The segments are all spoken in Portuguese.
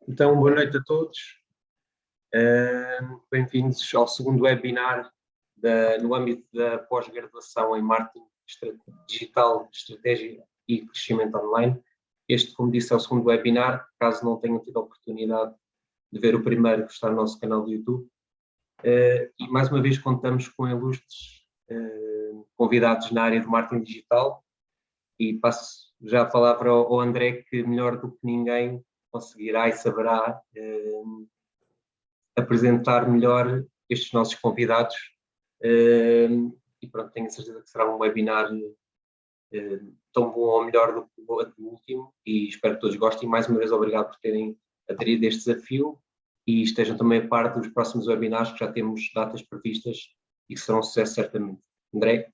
Então, boa noite a todos. Bem-vindos ao segundo webinar no âmbito da pós-graduação em Marketing Digital, Estratégia e Crescimento Online. Este, como disse, é o segundo webinar. Caso não tenham tido a oportunidade de ver o primeiro, que está no nosso canal do YouTube. E, mais uma vez, contamos com ilustres convidados na área do marketing digital. E passo já a palavra ao André, que melhor do que ninguém conseguirá e saberá apresentar melhor estes nossos convidados. E pronto, tenho a certeza que será um webinar tão bom ou melhor do que o último, e espero que todos gostem. Mais uma vez, obrigado por terem aderido a este desafio e estejam também a par dos próximos webinars, que já temos datas previstas e que serão um sucesso certamente. André?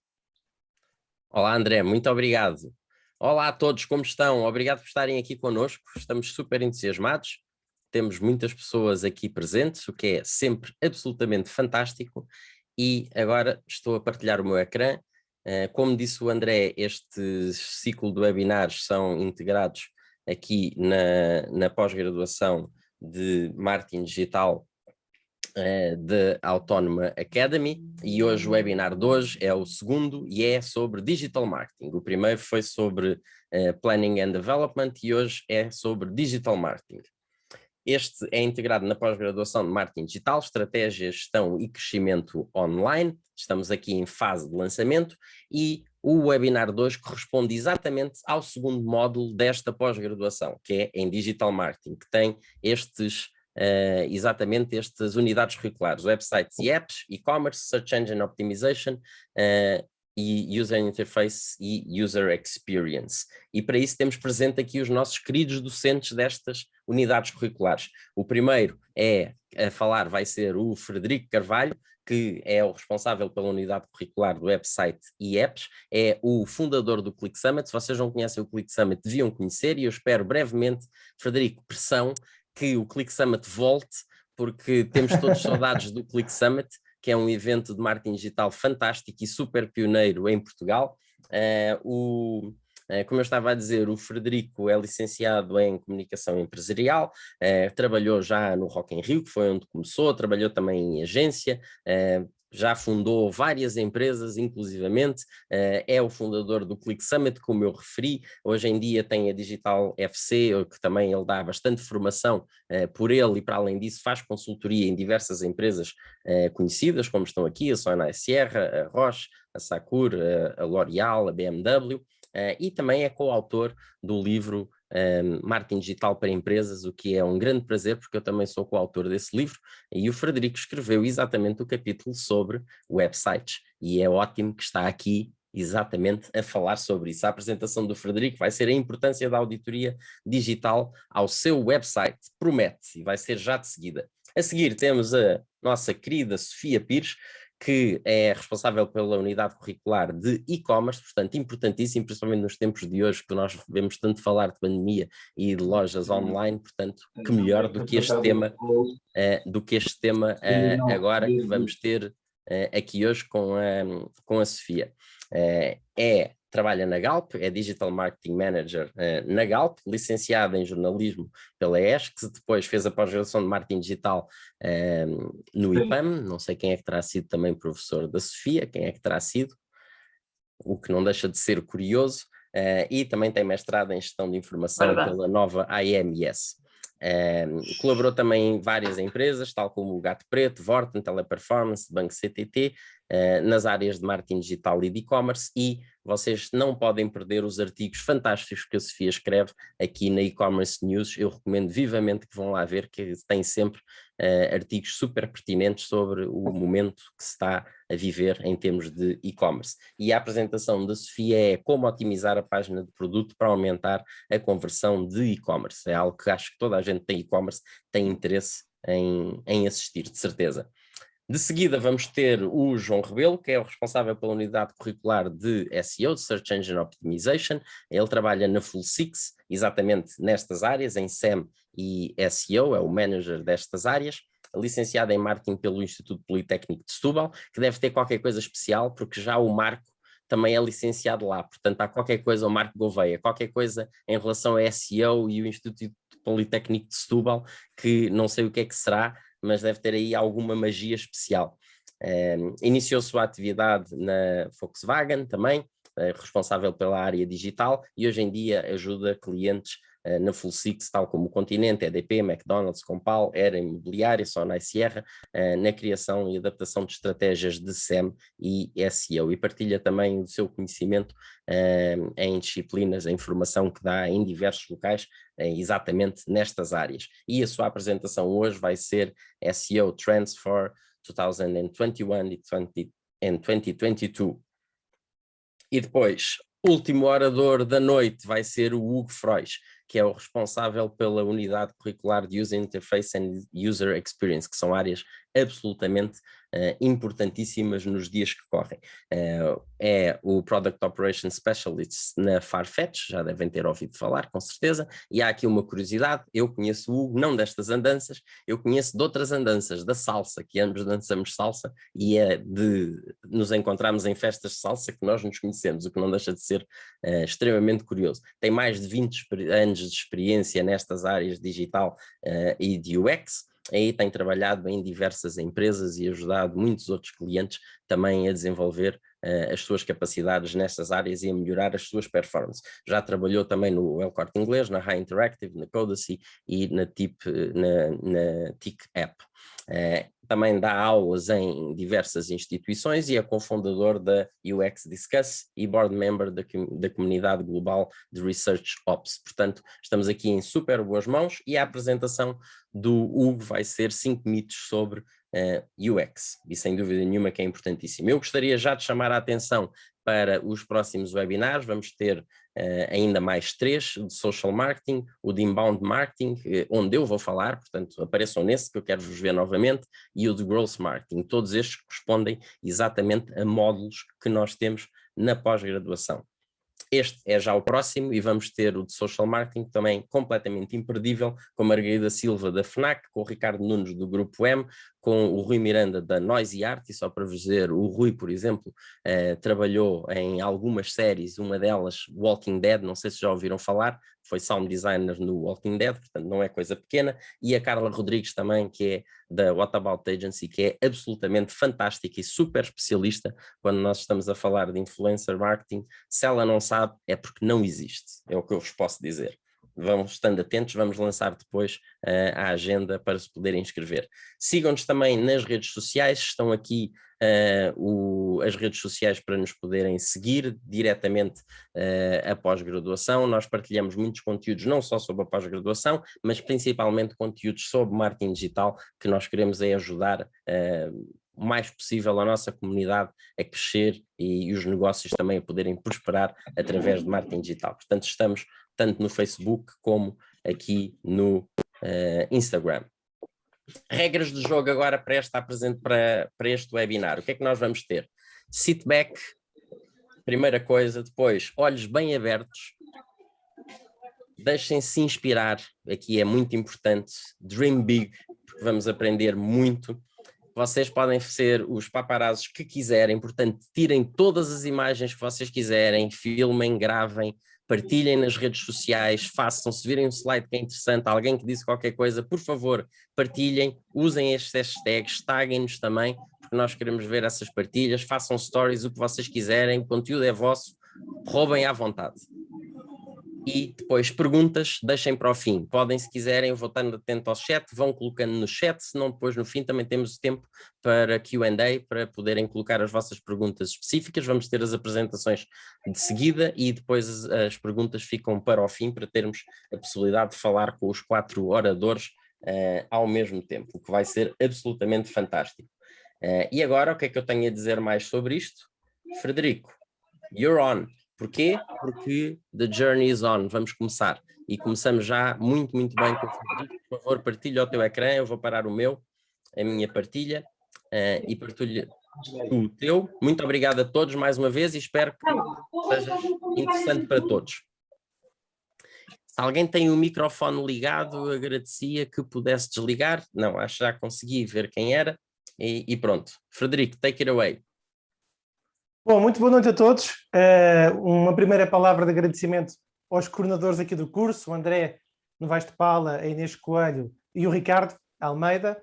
Olá, André, muito obrigado. Olá a todos, como estão? Obrigado por estarem aqui connosco, estamos super entusiasmados, temos muitas pessoas aqui presentes, o que é sempre absolutamente fantástico, e agora estou a partilhar o meu ecrã. Como disse o André, este ciclo de webinars são integrados aqui na pós-graduação de Marketing Digital da Autónoma Academy, e hoje o webinar de hoje é o segundo e é sobre Digital Marketing. O primeiro foi sobre Planning and Development e hoje é sobre Digital Marketing. Este é integrado na pós-graduação de Marketing Digital, Estratégia, Gestão e Crescimento Online. Estamos aqui em fase de lançamento e o webinar de hoje corresponde exatamente ao segundo módulo desta pós-graduação, que é em Digital Marketing, que tem exatamente estas unidades curriculares: websites e apps, e-commerce, search engine optimization, e user interface e user experience. E para isso temos presente aqui os nossos queridos docentes destas unidades curriculares. O primeiro a falar vai ser o Frederico Carvalho, que é o responsável pela unidade curricular do website e apps, é o fundador do Click Summit. Se vocês não conhecem o Click Summit, deviam conhecer, e eu espero brevemente, Frederico, pressão, que o Click Summit volte, porque temos todos saudades do Click Summit, que é um evento de marketing digital fantástico e super pioneiro em Portugal. Como eu estava a dizer, o Frederico é licenciado em Comunicação Empresarial, trabalhou já no Rock in Rio, que foi onde começou, trabalhou também em agência, já fundou várias empresas, inclusivamente, é o fundador do Click Summit, como eu referi. Hoje em dia tem a Digital FC, que também ele dá bastante formação por ele, e para além disso faz consultoria em diversas empresas conhecidas, como estão aqui, a Sonai Sierra, a Roche, a Sacur, a L'Oréal, a BMW, e também é coautor do livro Marketing Digital para Empresas, o que é um grande prazer, porque eu também sou coautor desse livro, e o Frederico escreveu exatamente o capítulo sobre websites, e é ótimo que está aqui exatamente a falar sobre isso. A apresentação do Frederico vai ser a importância da auditoria digital ao seu website, promete, e vai ser já de seguida. A seguir temos a nossa querida Sofia Pires, que é responsável pela unidade curricular de e-commerce, portanto importantíssimo, principalmente nos tempos de hoje, que nós vemos tanto falar de pandemia e de lojas online, portanto que melhor do que este tema, agora que vamos ter aqui hoje com a Sofia. Trabalha na Galp, é Digital Marketing Manager na Galp, licenciada em jornalismo pela ESC, depois fez a pós-graduação de Marketing Digital no IPAM, não sei quem é que terá sido também professor da Sofia, quem é que terá sido, o que não deixa de ser curioso, e também tem mestrado em Gestão de Informação pela nova AMS. Colaborou também em várias empresas, tal como o Gato Preto, Vorten, Teleperformance, Banco CTT, nas áreas de marketing digital e de e-commerce, e vocês não podem perder os artigos fantásticos que a Sofia escreve aqui na e-commerce news. Eu recomendo vivamente que vão lá ver, que tem sempre artigos super pertinentes sobre o momento que se está a viver em termos de e-commerce. E a apresentação da Sofia é como otimizar a página de produto para aumentar a conversão de e-commerce. É algo que acho que toda a gente tem e-commerce, tem interesse em assistir, de certeza. De seguida vamos ter o João Rebelo, que é o responsável pela unidade curricular de SEO, de Search Engine Optimization. Ele trabalha na Full Six, exatamente nestas áreas, em SEM e SEO, é o manager destas áreas. Licenciado em Marketing pelo Instituto Politécnico de Setúbal, que deve ter qualquer coisa especial, porque já o Marco também é licenciado lá, portanto há qualquer coisa, o Marco Gouveia, qualquer coisa em relação a SEO e o Instituto Politécnico de Setúbal, que não sei o que é que será, mas deve ter aí alguma magia especial. Iniciou sua atividade na Volkswagen também, responsável pela área digital, e hoje em dia ajuda clientes na Full Six, tal como o Continente, EDP, McDonald's, Compal, Era Imobiliária, Sonai Sierra, na criação e adaptação de estratégias de SEM e SEO, e partilha também o seu conhecimento em disciplinas, em formação que dá em diversos locais, exatamente nestas áreas. E a sua apresentação hoje vai ser SEO Trends for 2021 e 2022. E depois, último orador da noite vai ser o Hugo Frois, que é o responsável pela unidade curricular de User Interface and User Experience, que são áreas absolutamente importantíssimas nos dias que correm. É o Product Operations Specialist na Farfetch, já devem ter ouvido falar, com certeza, e há aqui uma curiosidade: eu conheço o Hugo, não destas andanças, eu conheço de outras andanças, da salsa, que ambos dançamos salsa, e é de nos encontrarmos em festas de salsa que nós nos conhecemos, o que não deixa de ser extremamente curioso. Tem mais de 20 anos de experiência nestas áreas digital e de UX, aí tem trabalhado em diversas empresas e ajudado muitos outros clientes também a desenvolver as suas capacidades nestas áreas e a melhorar as suas performances. Já trabalhou também no El Corte Inglês, na High Interactive, na Codacy e na TIC App. Também dá aulas em diversas instituições e é cofundador da UX Discuss e board member da comunidade global de Research Ops. Portanto, estamos aqui em super boas mãos, e a apresentação do Hugo vai ser 5 mitos sobre UX, e sem dúvida nenhuma que é importantíssimo. Eu gostaria já de chamar a atenção para os próximos webinars. Vamos ter ainda mais 3 de Social Marketing, o de Inbound Marketing, onde eu vou falar, portanto apareçam nesse que eu quero vos ver novamente, e o de Growth Marketing. Todos estes correspondem exatamente a módulos que nós temos na pós-graduação. Este é já o próximo, e vamos ter o de Social Marketing, também completamente imperdível, com a Margarida Silva da FNAC, com o Ricardo Nunes do Grupo M, com o Rui Miranda da Noisy Art. E só para vos dizer, o Rui, por exemplo, trabalhou em algumas séries, uma delas Walking Dead, não sei se já ouviram falar, foi sound designer no Walking Dead, portanto não é coisa pequena, e a Carla Rodrigues também, que é da What About Agency, que é absolutamente fantástica e super especialista quando nós estamos a falar de influencer marketing. Se ela não sabe, é porque não existe, é o que eu vos posso dizer. Vamos estando atentos, vamos lançar depois a agenda para se poderem inscrever. Sigam-nos também nas redes sociais, estão aqui as redes sociais para nos poderem seguir diretamente a pós-graduação. Nós partilhamos muitos conteúdos, não só sobre a pós-graduação, mas principalmente conteúdos sobre marketing digital, que nós queremos é ajudar o mais possível a nossa comunidade a crescer e os negócios também a poderem prosperar através de marketing digital. Portanto, estamos tanto no Facebook como aqui no Instagram. Regras de jogo agora para este webinar. O que é que nós vamos ter? Sit back, primeira coisa. Depois, olhos bem abertos. Deixem-se inspirar. Aqui é muito importante. Dream big, porque vamos aprender muito. Vocês podem ser os paparazzos que quiserem, portanto, tirem todas as imagens que vocês quiserem, filmem, gravem, partilhem nas redes sociais, façam, se virem um slide que é interessante, alguém que disse qualquer coisa, por favor, partilhem, usem estes hashtags, taguem-nos também, porque nós queremos ver essas partilhas, façam stories, o que vocês quiserem, o conteúdo é vosso, roubem à vontade. E depois perguntas, deixem para o fim. Podem, se quiserem, vou estando atento ao chat, vão colocando no chat, senão depois no fim também temos tempo para Q&A, para poderem colocar as vossas perguntas específicas. Vamos ter as apresentações de seguida e depois as perguntas ficam para o fim, para termos a possibilidade de falar com os 4 oradores ao mesmo tempo, o que vai ser absolutamente fantástico. E agora, o que é que eu tenho a dizer mais sobre isto? Frederico, you're on. Porquê? Porque the journey is on. Vamos começar. E começamos já muito, muito bem com o Frederico. Por favor, partilha o teu ecrã. Eu vou parar a minha partilha, e partilha o teu. Muito obrigado a todos mais uma vez e espero que seja interessante para todos. Se alguém tem o microfone ligado, agradecia que pudesse desligar. Não, acho que já consegui ver quem era. E pronto. Frederico, take it away. Bom, muito boa noite a todos. Uma primeira palavra de agradecimento aos coordenadores aqui do curso, o André no Vais de Pala, a Inês Coelho e o Ricardo Almeida.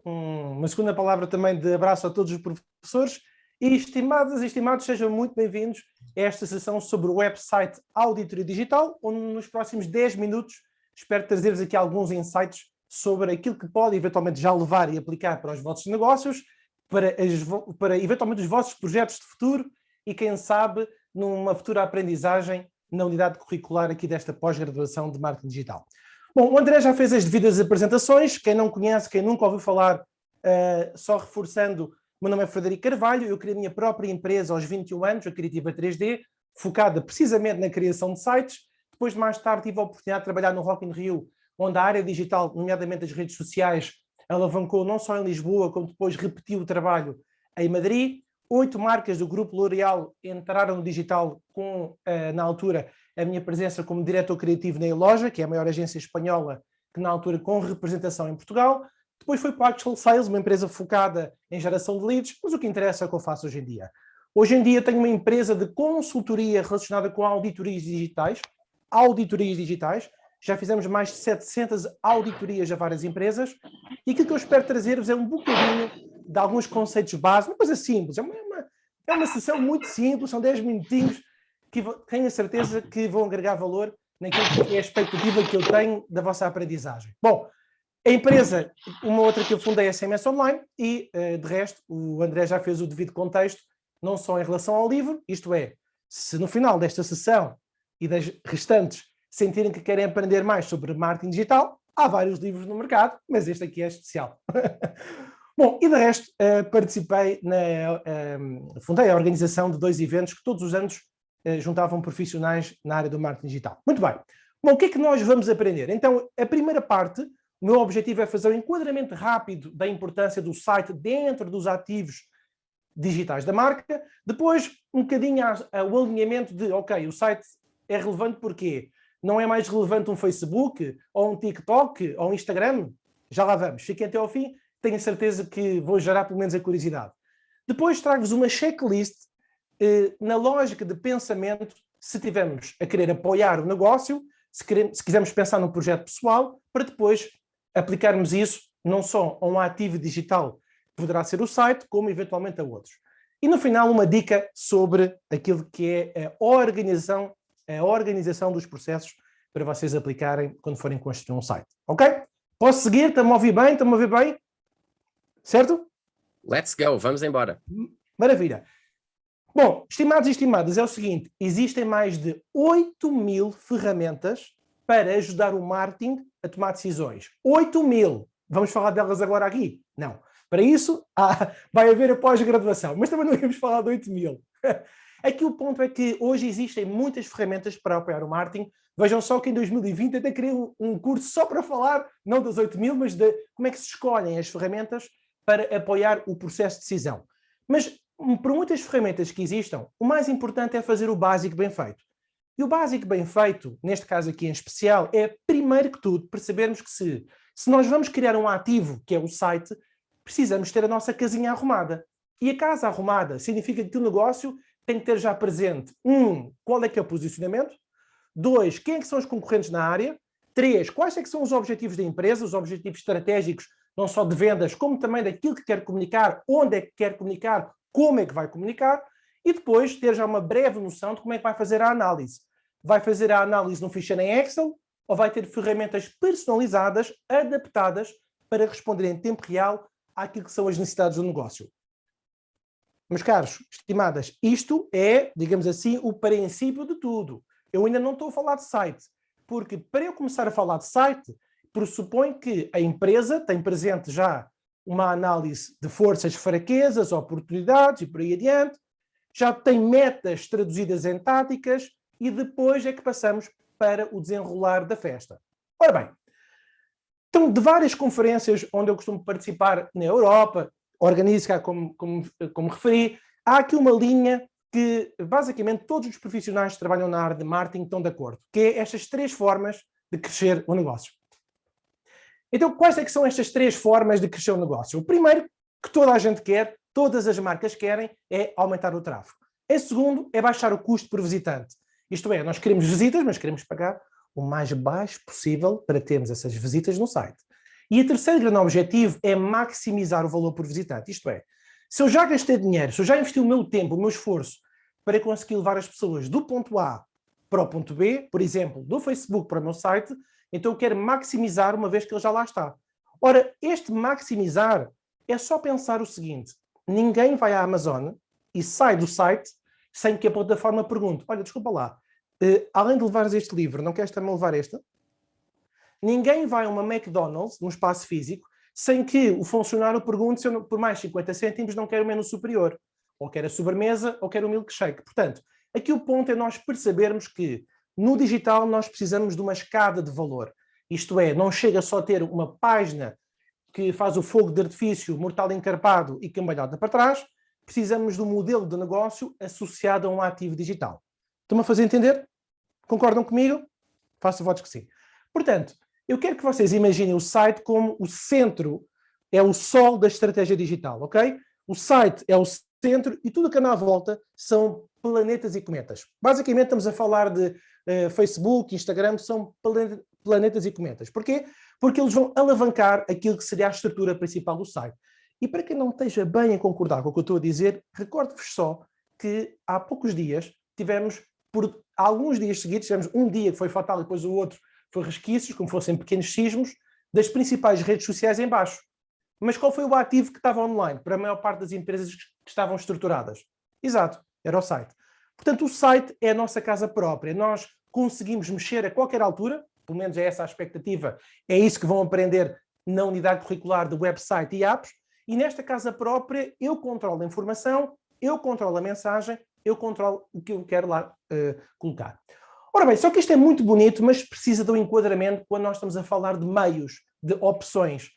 Uma segunda palavra também de abraço a todos os professores. E estimadas e estimados, sejam muito bem-vindos a esta sessão sobre o website Auditoria Digital, onde nos próximos 10 minutos espero trazer-vos aqui alguns insights sobre aquilo que pode eventualmente já levar e aplicar para os vossos negócios, para eventualmente os vossos projetos de futuro e, quem sabe, numa futura aprendizagem na unidade curricular aqui desta pós-graduação de marketing digital. Bom, o André já fez as devidas apresentações. Quem não conhece, quem nunca ouviu falar, só reforçando, o meu nome é Frederico Carvalho, eu criei a minha própria empresa aos 21 anos, a Criativa 3D, focada precisamente na criação de sites. Depois, mais tarde, tive a oportunidade de trabalhar no Rock in Rio, onde a área digital, nomeadamente as redes sociais, alavancou não só em Lisboa, como depois repetiu o trabalho em Madrid. 8 marcas do grupo L'Oréal entraram no digital com, na altura, a minha presença como diretor criativo na Eloja, que é a maior agência espanhola que na altura com representação em Portugal. Depois foi para a Actual Sales, uma empresa focada em geração de leads, mas o que interessa é o que eu faço hoje em dia. Hoje em dia tenho uma empresa de consultoria relacionada com auditorias digitais. Já fizemos mais de 700 auditorias a várias empresas e aquilo que eu espero trazer-vos é um bocadinho de alguns conceitos básicos, uma coisa simples, é uma sessão muito simples, são 10 minutinhos que tenho a certeza que vão agregar valor naquilo que é a expectativa que eu tenho da vossa aprendizagem. Bom, a empresa, uma outra que eu fundei é a SMS Online e, de resto, o André já fez o devido contexto, não só em relação ao livro, isto é, se no final desta sessão e das restantes sentirem que querem aprender mais sobre marketing digital, há vários livros no mercado, mas este aqui é especial. Bom, e de resto, fundei a organização de 2 eventos que todos os anos juntavam profissionais na área do marketing digital. Muito bem. Bom, o que é que nós vamos aprender? Então, a primeira parte, o meu objetivo é fazer um enquadramento rápido da importância do site dentro dos ativos digitais da marca. Depois, um bocadinho o alinhamento de, ok, o site é relevante porque não é mais relevante um Facebook, ou um TikTok, ou um Instagram? Já lá vamos. Fiquem até ao fim. Tenho certeza que vou gerar pelo menos a curiosidade. Depois trago-vos uma checklist na lógica de pensamento, se tivermos a querer apoiar o negócio, se quisermos pensar num projeto pessoal, para depois aplicarmos isso não só a um ativo digital, que poderá ser o site, como eventualmente a outros. E no final uma dica sobre aquilo que é a organização dos processos para vocês aplicarem quando forem construir um site. Ok? Posso seguir? Estão-me a ouvir bem? Estão-me a ouvir bem? Certo? Let's go, vamos embora. Maravilha. Bom, estimados e estimadas, é o seguinte, existem mais de 8.000 ferramentas para ajudar o marketing a tomar decisões. 8.000! Vamos falar delas agora aqui? Não. Para isso, vai haver a pós-graduação, mas também não vamos falar de 8.000. Aqui o ponto é que hoje existem muitas ferramentas para apoiar o marketing. Vejam só que em 2020 até criei um curso só para falar, não das 8.000, mas de como é que se escolhem as ferramentas para apoiar o processo de decisão. Mas, por muitas ferramentas que existam, o mais importante é fazer o básico bem feito. E o básico bem feito, neste caso aqui em especial, é, primeiro que tudo, percebermos que se nós vamos criar um ativo, que é o site, precisamos ter a nossa casinha arrumada. E a casa arrumada significa que o negócio tem que ter já presente, qual é que é o posicionamento, 2, quem é que são os concorrentes na área, 3, quais é que são os objetivos da empresa, os objetivos estratégicos, não só de vendas, como também daquilo que quer comunicar, onde é que quer comunicar, como é que vai comunicar, e depois ter já uma breve noção de como é que vai fazer a análise. Vai fazer a análise num ficheiro em Excel ou vai ter ferramentas personalizadas, adaptadas, para responder em tempo real àquilo que são as necessidades do negócio. Meus caros, estimadas, isto é, digamos assim, o princípio de tudo. Eu ainda não estou a falar de site, porque para eu começar a falar de site, pressupõe que a empresa tem presente já uma análise de forças, fraquezas, oportunidades e por aí adiante, já tem metas traduzidas em táticas e depois é que passamos para o desenrolar da festa. Ora bem, então de várias conferências onde eu costumo participar na Europa, organizo cá como referi, há aqui uma linha que basicamente todos os profissionais que trabalham na área de marketing estão de acordo, que é estas 3 formas de crescer o negócio. Então, quais é que são estas 3 formas de crescer o negócio? O primeiro, que toda a gente quer, todas as marcas querem, é aumentar o tráfego. Em segundo, é baixar o custo por visitante. Isto é, nós queremos visitas, mas queremos pagar o mais baixo possível para termos essas visitas no site. E o terceiro grande objetivo é maximizar o valor por visitante. Isto é, se eu já gastei dinheiro, se eu já investi o meu tempo, o meu esforço para conseguir levar as pessoas do ponto A para o ponto B, por exemplo, do Facebook para o meu site, então eu quero maximizar uma vez que ele já lá está. Ora, este maximizar é só pensar o seguinte: ninguém vai à Amazon e sai do site sem que a plataforma pergunte: olha, desculpa lá, além de levares este livro, não queres também levar este? Ninguém vai a uma McDonald's, num espaço físico, sem que o funcionário pergunte se eu, por mais 50 cêntimos, não quero o menu superior. Ou quero a sobremesa, ou quero o milkshake. Portanto, aqui o ponto é nós percebermos que no digital nós precisamos de uma escada de valor. Isto é, não chega só a ter uma página que faz o fogo de artifício mortal encarpado e cambalhota para trás, precisamos de um modelo de negócio associado a um ativo digital. Estão-me a fazer entender? Concordam comigo? Faço votos que sim. Portanto, eu quero que vocês imaginem o site como o centro, é o sol da estratégia digital, ok? O site é o centro e tudo o que anda à volta são planetas e cometas. Basicamente estamos a falar de Facebook, Instagram, são planetas e cometas. Porquê? Porque eles vão alavancar aquilo que seria a estrutura principal do site. E para quem não esteja bem a concordar com o que eu estou a dizer, recordo-vos só que há poucos dias tivemos, por alguns dias seguidos, tivemos um dia que foi fatal e depois o outro foi resquícios, como fossem pequenos sismos, das principais redes sociais em baixo. Mas qual foi o ativo que estava online para a maior parte das empresas que estavam estruturadas? Exato, era o site. Portanto, o site é a nossa casa própria. Nós conseguimos mexer a qualquer altura, pelo menos é essa a expectativa, é isso que vão aprender na unidade curricular de website e apps, e nesta casa própria eu controlo a informação, eu controlo a mensagem, eu controlo o que eu quero lá colocar. Ora bem, só que isto é muito bonito, mas precisa de um enquadramento quando nós estamos a falar de meios, de opções.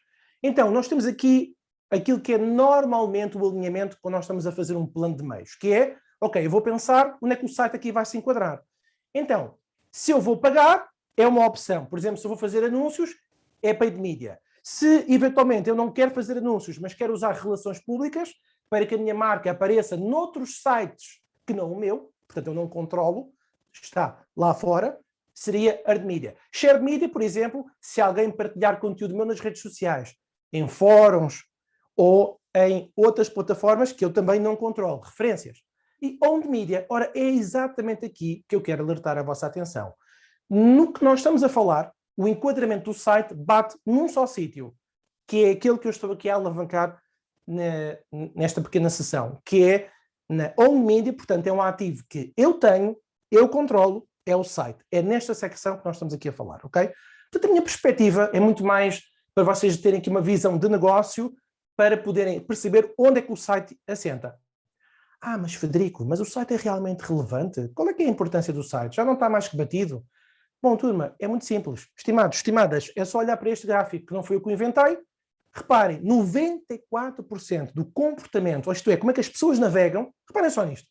Então, nós temos aqui aquilo que é normalmente o alinhamento quando nós estamos a fazer um plano de meios, que é, ok, eu vou pensar onde é que o site aqui vai se enquadrar. Então, se eu vou pagar, é uma opção. Por exemplo, se eu vou fazer anúncios, é paid media. Se, eventualmente, eu não quero fazer anúncios, mas quero usar relações públicas para que a minha marca apareça noutros sites que não o meu, portanto, eu não controlo, está lá fora, seria earned media. Shared media, por exemplo, se alguém partilhar conteúdo meu nas redes sociais, em fóruns ou em outras plataformas que eu também não controlo, referências. E owned media, ora, é exatamente aqui que eu quero alertar a vossa atenção. No que nós estamos a falar, o enquadramento do site bate num só sítio, que é aquele que eu estou aqui a alavancar nesta pequena sessão, que é na owned media, portanto é um ativo que eu tenho, eu controlo, é o site. É nesta secção que nós estamos aqui a falar, ok? Portanto, a minha perspectiva é muito mais para vocês terem aqui uma visão de negócio para poderem perceber onde é que o site assenta. Ah, mas Frederico, mas o site é realmente relevante? Qual é que é a importância do site? Já não está mais que batido? Bom, turma, é muito simples. Estimados, estimadas, é só olhar para este gráfico que não foi eu que o inventei. Reparem, 94% do comportamento, ou isto é, como é que as pessoas navegam, reparem só nisto.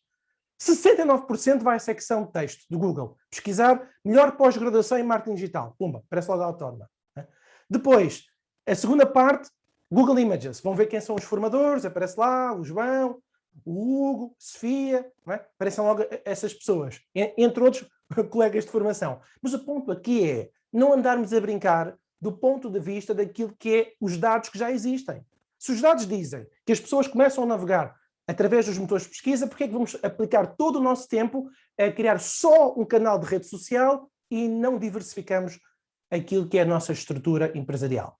69% vai à secção de texto do Google. Pesquisar melhor pós-graduação em marketing digital. Pumba, parece logo autónoma. Depois, a segunda parte, Google Images. Vão ver quem são os formadores, aparece lá o João, o Hugo, Sofia, não é? Aparecem logo essas pessoas, entre outros colegas de formação. Mas o ponto aqui é não andarmos a brincar do ponto de vista daquilo que é os dados que já existem. Se os dados dizem que as pessoas começam a navegar através dos motores de pesquisa, porque é que vamos aplicar todo o nosso tempo a criar só um canal de rede social e não diversificamos aquilo que é a nossa estrutura empresarial?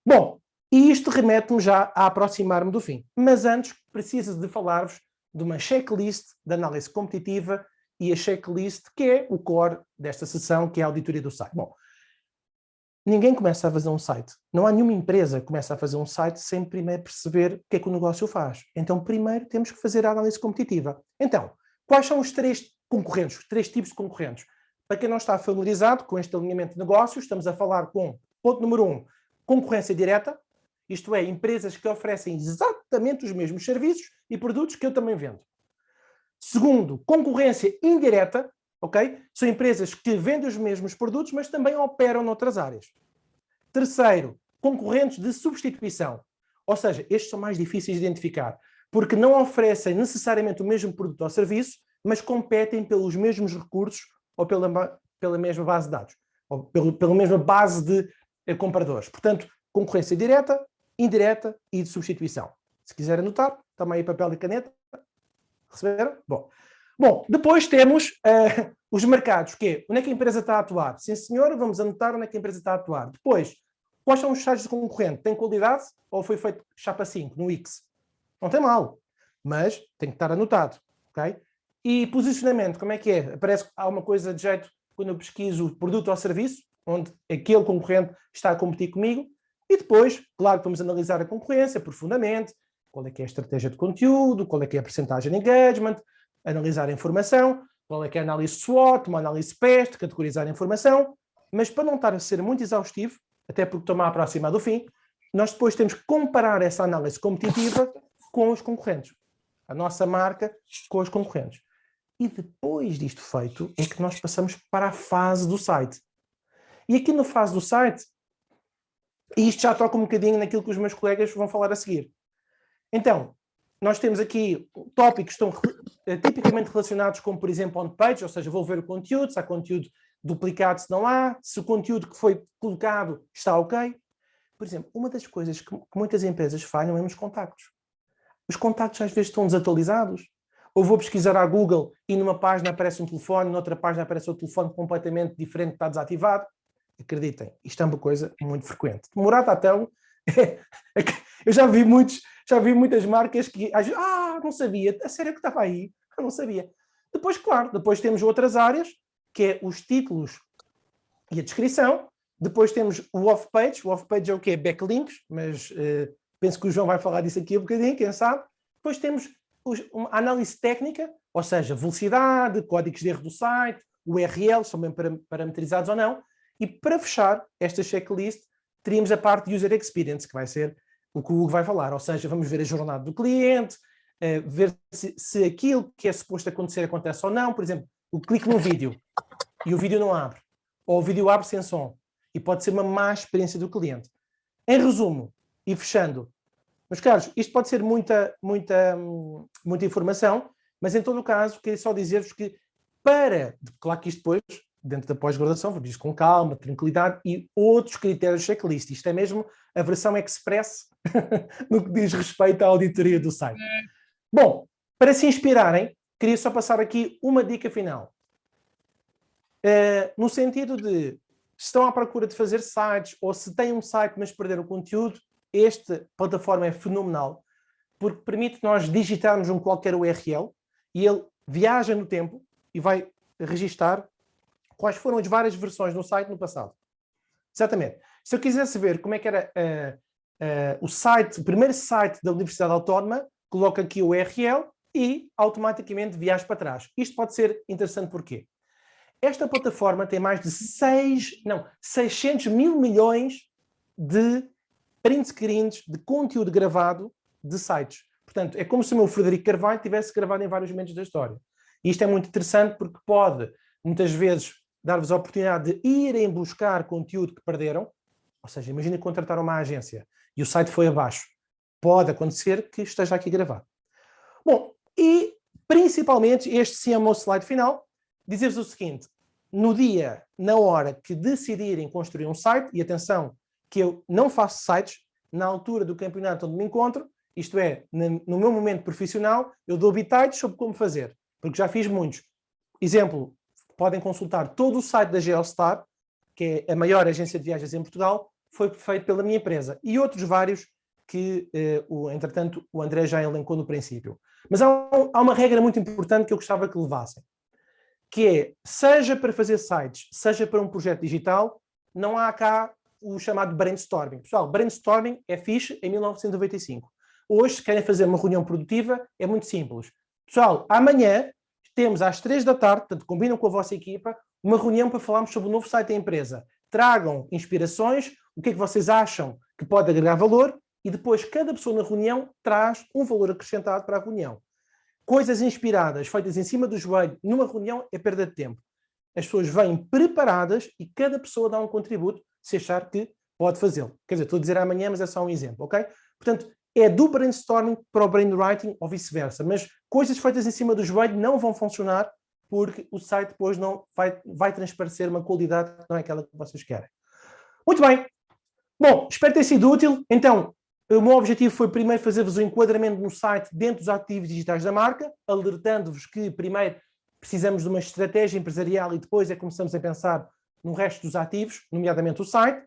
Bom, e isto remete-me já a aproximar-me do fim. Mas antes, preciso de falar-vos de uma checklist de análise competitiva e a checklist que é o core desta sessão, que é a auditoria do site. Bom, ninguém começa a fazer um site. Não há nenhuma empresa que começa a fazer um site sem primeiro perceber o que é que o negócio faz. Então, primeiro temos que fazer a análise competitiva. Então, quais são os três concorrentes, os três tipos de concorrentes? Para quem não está familiarizado com este alinhamento de negócios, estamos a falar com, ponto número 1, concorrência direta, isto é, empresas que oferecem exatamente os mesmos serviços e produtos que eu também vendo. Segundo, concorrência indireta, ok? São empresas que vendem os mesmos produtos, mas também operam noutras áreas. Terceiro, concorrentes de substituição. Ou seja, estes são mais difíceis de identificar, porque não oferecem necessariamente o mesmo produto ou serviço, mas competem pelos mesmos recursos ou pela mesma base de dados. ou pelo menos uma base de compradores. Portanto, concorrência direta, indireta e de substituição. Se quiser anotar, toma aí papel e caneta. Receberam? Bom, depois temos os mercados, que é onde é que a empresa está a atuar. Sim, senhora, vamos anotar onde é que a empresa está a atuar. Depois, quais são os sites de concorrente? Tem qualidade ou foi feito chapa 5 no X? Não tem mal, mas tem que estar anotado. Okay? E posicionamento, como é que é? Parece que há uma coisa de jeito quando eu pesquiso produto ou serviço, onde aquele concorrente está a competir comigo. E depois, claro, vamos analisar a concorrência profundamente, qual é que é a estratégia de conteúdo, qual é que é a percentagem de engagement, analisar a informação, qual é que é a análise SWOT, uma análise PEST, categorizar a informação, mas para não estar a ser muito exaustivo, até porque estou-me a aproximar do fim, nós depois temos que comparar essa análise competitiva com os concorrentes. A nossa marca com os concorrentes. E depois disto feito, é que nós passamos para a fase do site. E aqui na fase do site, e isto já toca um bocadinho naquilo que os meus colegas vão falar a seguir. Então, nós temos aqui tópicos que estão tipicamente relacionados com, por exemplo, on-page, ou seja, vou ver o conteúdo, se há conteúdo duplicado, se não há, se o conteúdo que foi colocado está ok. Por exemplo, uma das coisas que muitas empresas falham é nos contactos. Os contactos às vezes estão desatualizados. Ou vou pesquisar à Google e numa página aparece um telefone, noutra página aparece outro telefone completamente diferente que está desativado. Acreditem, isto é uma coisa muito frequente. Demorado até eu já vi muitas marcas que não sabia, a sério que estava aí, não sabia. Depois, claro, depois temos outras áreas, que é os títulos e a descrição. Depois temos o off-page. O off-page é o quê? Backlinks, mas penso que o João vai falar disso aqui um bocadinho, quem sabe. Depois temos a análise técnica, ou seja, velocidade, códigos de erro do site, URLs, são bem parametrizados ou não. E para fechar esta checklist, teríamos a parte de User Experience, que vai ser o que o Hugo vai falar. Ou seja, vamos ver a jornada do cliente, ver se aquilo que é suposto acontecer acontece ou não. Por exemplo, eu clico num vídeo e o vídeo não abre. Ou o vídeo abre sem som. E pode ser uma má experiência do cliente. Em resumo, e fechando, meus caros, isto pode ser muita informação, mas em todo o caso, queria só dizer-vos que claro que isto depois, dentro da pós-graduação, vamos dizer com calma, tranquilidade e outros critérios de checklist. Isto é mesmo a versão express no que diz respeito à auditoria do site. Bom, para se inspirarem, queria só passar aqui uma dica final. No sentido de, se estão à procura de fazer sites, ou se têm um site mas perderam o conteúdo, esta plataforma é fenomenal, porque permite nós digitarmos um qualquer URL e ele viaja no tempo e vai registar quais foram as várias versões no site no passado. Exatamente. Se eu quisesse ver como é que era o primeiro site da Universidade Autónoma, coloco aqui o URL e automaticamente viajo para trás. Isto pode ser interessante porquê? Esta plataforma tem mais de 600 mil milhões de print screens de conteúdo gravado de sites. Portanto, é como se o meu Frederico Carvalho tivesse gravado em vários momentos da história. E isto é muito interessante porque pode, muitas vezes, dar-vos a oportunidade de irem buscar conteúdo que perderam. Ou seja, imagina contratar uma agência e o site foi abaixo. Pode acontecer que esteja aqui gravado. Bom, e principalmente, este sim é o meu slide final, dizer-vos o seguinte: no dia, na hora que decidirem construir um site, e atenção, que eu não faço sites, na altura do campeonato onde me encontro, isto é, no meu momento profissional, eu dou bitites sobre como fazer, porque já fiz muitos. Exemplo, podem consultar todo o site da Geostar, que é a maior agência de viagens em Portugal, foi feito pela minha empresa, e outros vários que, entretanto, o André já elencou no princípio. Mas há uma regra muito importante que eu gostava que levassem, que é, seja para fazer sites, seja para um projeto digital, não há cá o chamado brainstorming. Pessoal, brainstorming é fixe em 1995. Hoje, se querem fazer uma reunião produtiva, é muito simples. Pessoal, amanhã temos às 3 da tarde, portanto, combinam com a vossa equipa, uma reunião para falarmos sobre o novo site da empresa. Tragam inspirações, o que é que vocês acham que pode agregar valor, e depois cada pessoa na reunião traz um valor acrescentado para a reunião. Coisas inspiradas, feitas em cima do joelho, numa reunião, é perda de tempo. As pessoas vêm preparadas e cada pessoa dá um contributo se achar que pode fazê-lo. Quer dizer, estou a dizer amanhã, mas é só um exemplo, ok? Portanto, é do brainstorming para o brainwriting ou vice-versa, mas coisas feitas em cima do joelho não vão funcionar porque o site depois não vai transparecer uma qualidade que não é aquela que vocês querem. Muito bem. Bom, espero ter sido útil. Então, o meu objetivo foi primeiro fazer-vos o enquadramento no site dentro dos ativos digitais da marca, alertando-vos que primeiro precisamos de uma estratégia empresarial e depois é que começamos a pensar no resto dos ativos, nomeadamente o site.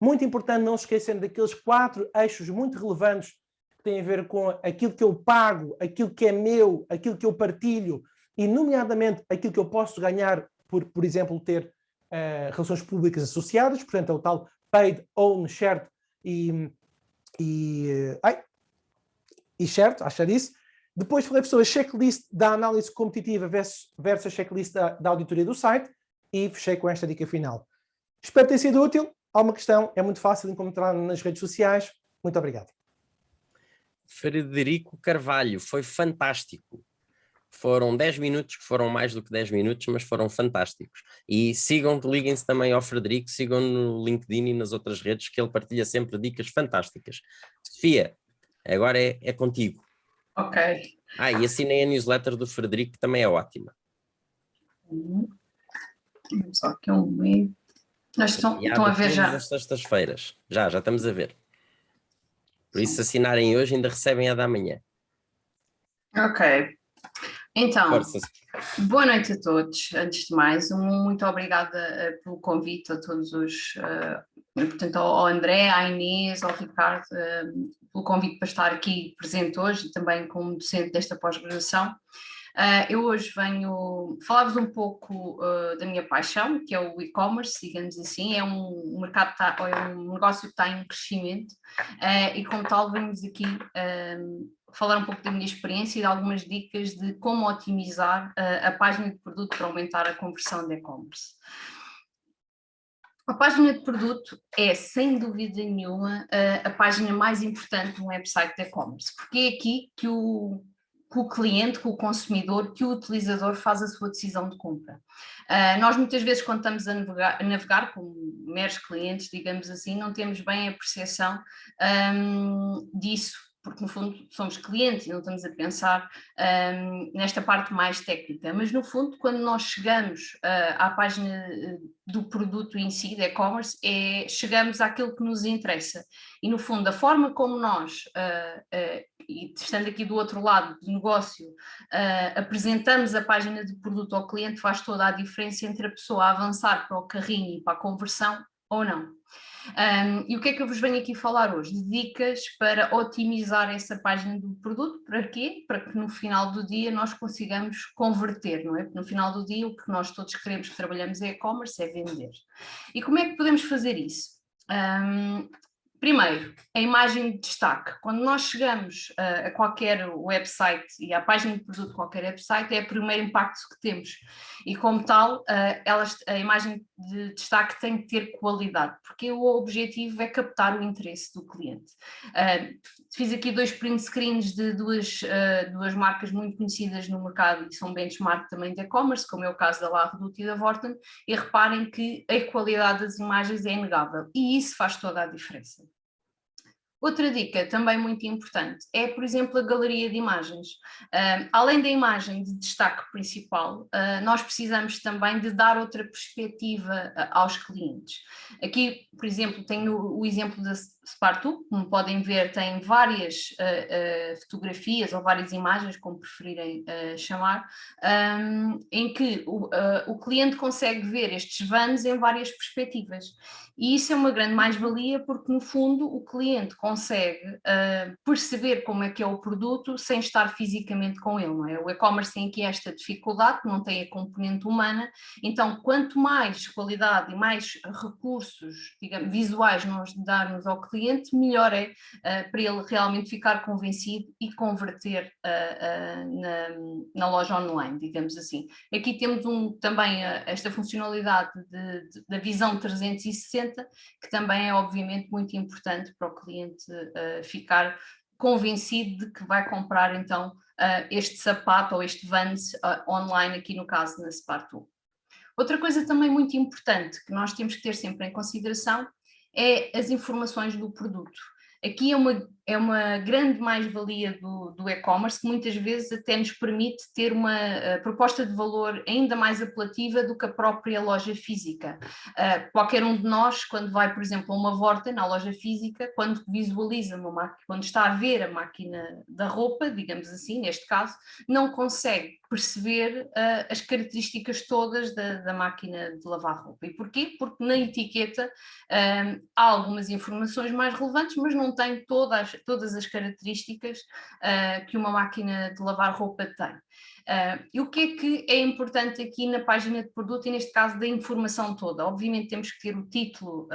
Muito importante não se esquecerem daqueles 4 eixos muito relevantes que têm a ver com aquilo que eu pago, aquilo que é meu, aquilo que eu partilho e, nomeadamente, aquilo que eu posso ganhar por exemplo, ter relações públicas associadas, portanto, é o tal paid, own, shared e shared, acho que é disso. Depois falei sobre a checklist da análise competitiva versus a checklist da auditoria do site e fechei com esta dica final. Espero ter sido útil. Há uma questão, é muito fácil encontrar nas redes sociais. Muito obrigado. Frederico Carvalho, foi fantástico. Foram 10 minutos, que foram mais do que 10 minutos, mas foram fantásticos. E liguem-se também ao Frederico, sigam no LinkedIn e nas outras redes, que ele partilha sempre dicas fantásticas. Sofia, agora é contigo. Ok. E assinei a newsletter do Frederico, que também é ótima. Só aqui um momento. Estão a ver já? Todas as sextas-feiras. Já estamos a ver. Por isso, se assinarem hoje, ainda recebem a da manhã. Ok. Então, Força. Boa noite a todos. Antes de mais, muito obrigada pelo convite a todos portanto, ao André, à Inês, ao Ricardo, pelo convite para estar aqui presente hoje e também como docente desta pós-graduação. Eu hoje venho falar-vos um pouco da minha paixão, que é o e-commerce, digamos assim. É um mercado, é um negócio que está em crescimento e, como tal, venho-vos aqui falar um pouco da minha experiência e de algumas dicas de como otimizar a página de produto para aumentar a conversão de e-commerce. A página de produto é, sem dúvida nenhuma, a página mais importante de um website de e-commerce, porque é aqui que o cliente, que o consumidor, que o utilizador faz a sua decisão de compra. Nós muitas vezes, quando estamos a navegar como meros clientes, digamos assim, não temos bem a percepção disso, porque no fundo somos clientes e não estamos a pensar nesta parte mais técnica, mas no fundo quando nós chegamos à página do produto em si, de e-commerce, chegamos àquilo que nos interessa e no fundo a forma como nós, e estando aqui do outro lado do negócio, apresentamos a página de produto ao cliente faz toda a diferença entre a pessoa avançar para o carrinho e para a conversão ou não. E o que é que eu vos venho aqui falar hoje? De dicas para otimizar essa página do produto. Para quê? Para que no final do dia nós consigamos converter, não é? Porque no final do dia o que nós todos queremos que trabalhamos em e-commerce é vender. E como é que podemos fazer isso? Primeiro, a imagem de destaque. Quando nós chegamos a qualquer website e à página de produto de qualquer website, é o primeiro impacto que temos. E como tal, a imagem de destaque tem que ter qualidade, porque o objetivo é captar o interesse do cliente. Fiz aqui 2 print screens de duas marcas muito conhecidas no mercado e são benchmark também de e-commerce, como é o caso da La Redoute e da Vorten, e reparem que a qualidade das imagens é inegável e isso faz toda a diferença. Outra dica também muito importante é, por exemplo, a galeria de imagens. Além da imagem de destaque principal, nós precisamos também de dar outra perspectiva aos clientes. Aqui, por exemplo, tenho o exemplo da Spartoo, como podem ver, tem várias fotografias ou várias imagens, como preferirem chamar, em que o cliente consegue ver estes vans em várias perspectivas. E isso é uma grande mais-valia porque, no fundo, o cliente consegue perceber como é que é o produto sem estar fisicamente com ele, não é? O e-commerce tem aqui esta dificuldade, não tem a componente humana, então quanto mais qualidade e mais recursos, digamos, visuais nós darmos ao cliente, melhor é para ele realmente ficar convencido e converter na loja online, digamos assim. Aqui temos também esta funcionalidade da visão 360, que também é obviamente muito importante para o cliente ficar convencido de que vai comprar então este sapato ou este Vans online, aqui no caso na Spartoo. Outra coisa também muito importante que nós temos que ter sempre em consideração é as informações do produto. Aqui é uma grande mais-valia do e-commerce, que muitas vezes até nos permite ter uma proposta de valor ainda mais apelativa do que a própria loja física. Qualquer um de nós, quando vai, por exemplo, a uma Vorten, na loja física, quando visualiza uma máquina, quando está a ver a máquina da roupa, digamos assim, neste caso, não consegue perceber as características todas da máquina de lavar roupa. E porquê? Porque na etiqueta há algumas informações mais relevantes, mas não tem todas as características que uma máquina de lavar roupa tem. E o que é importante aqui na página de produto e neste caso da informação toda? Obviamente temos que ter o título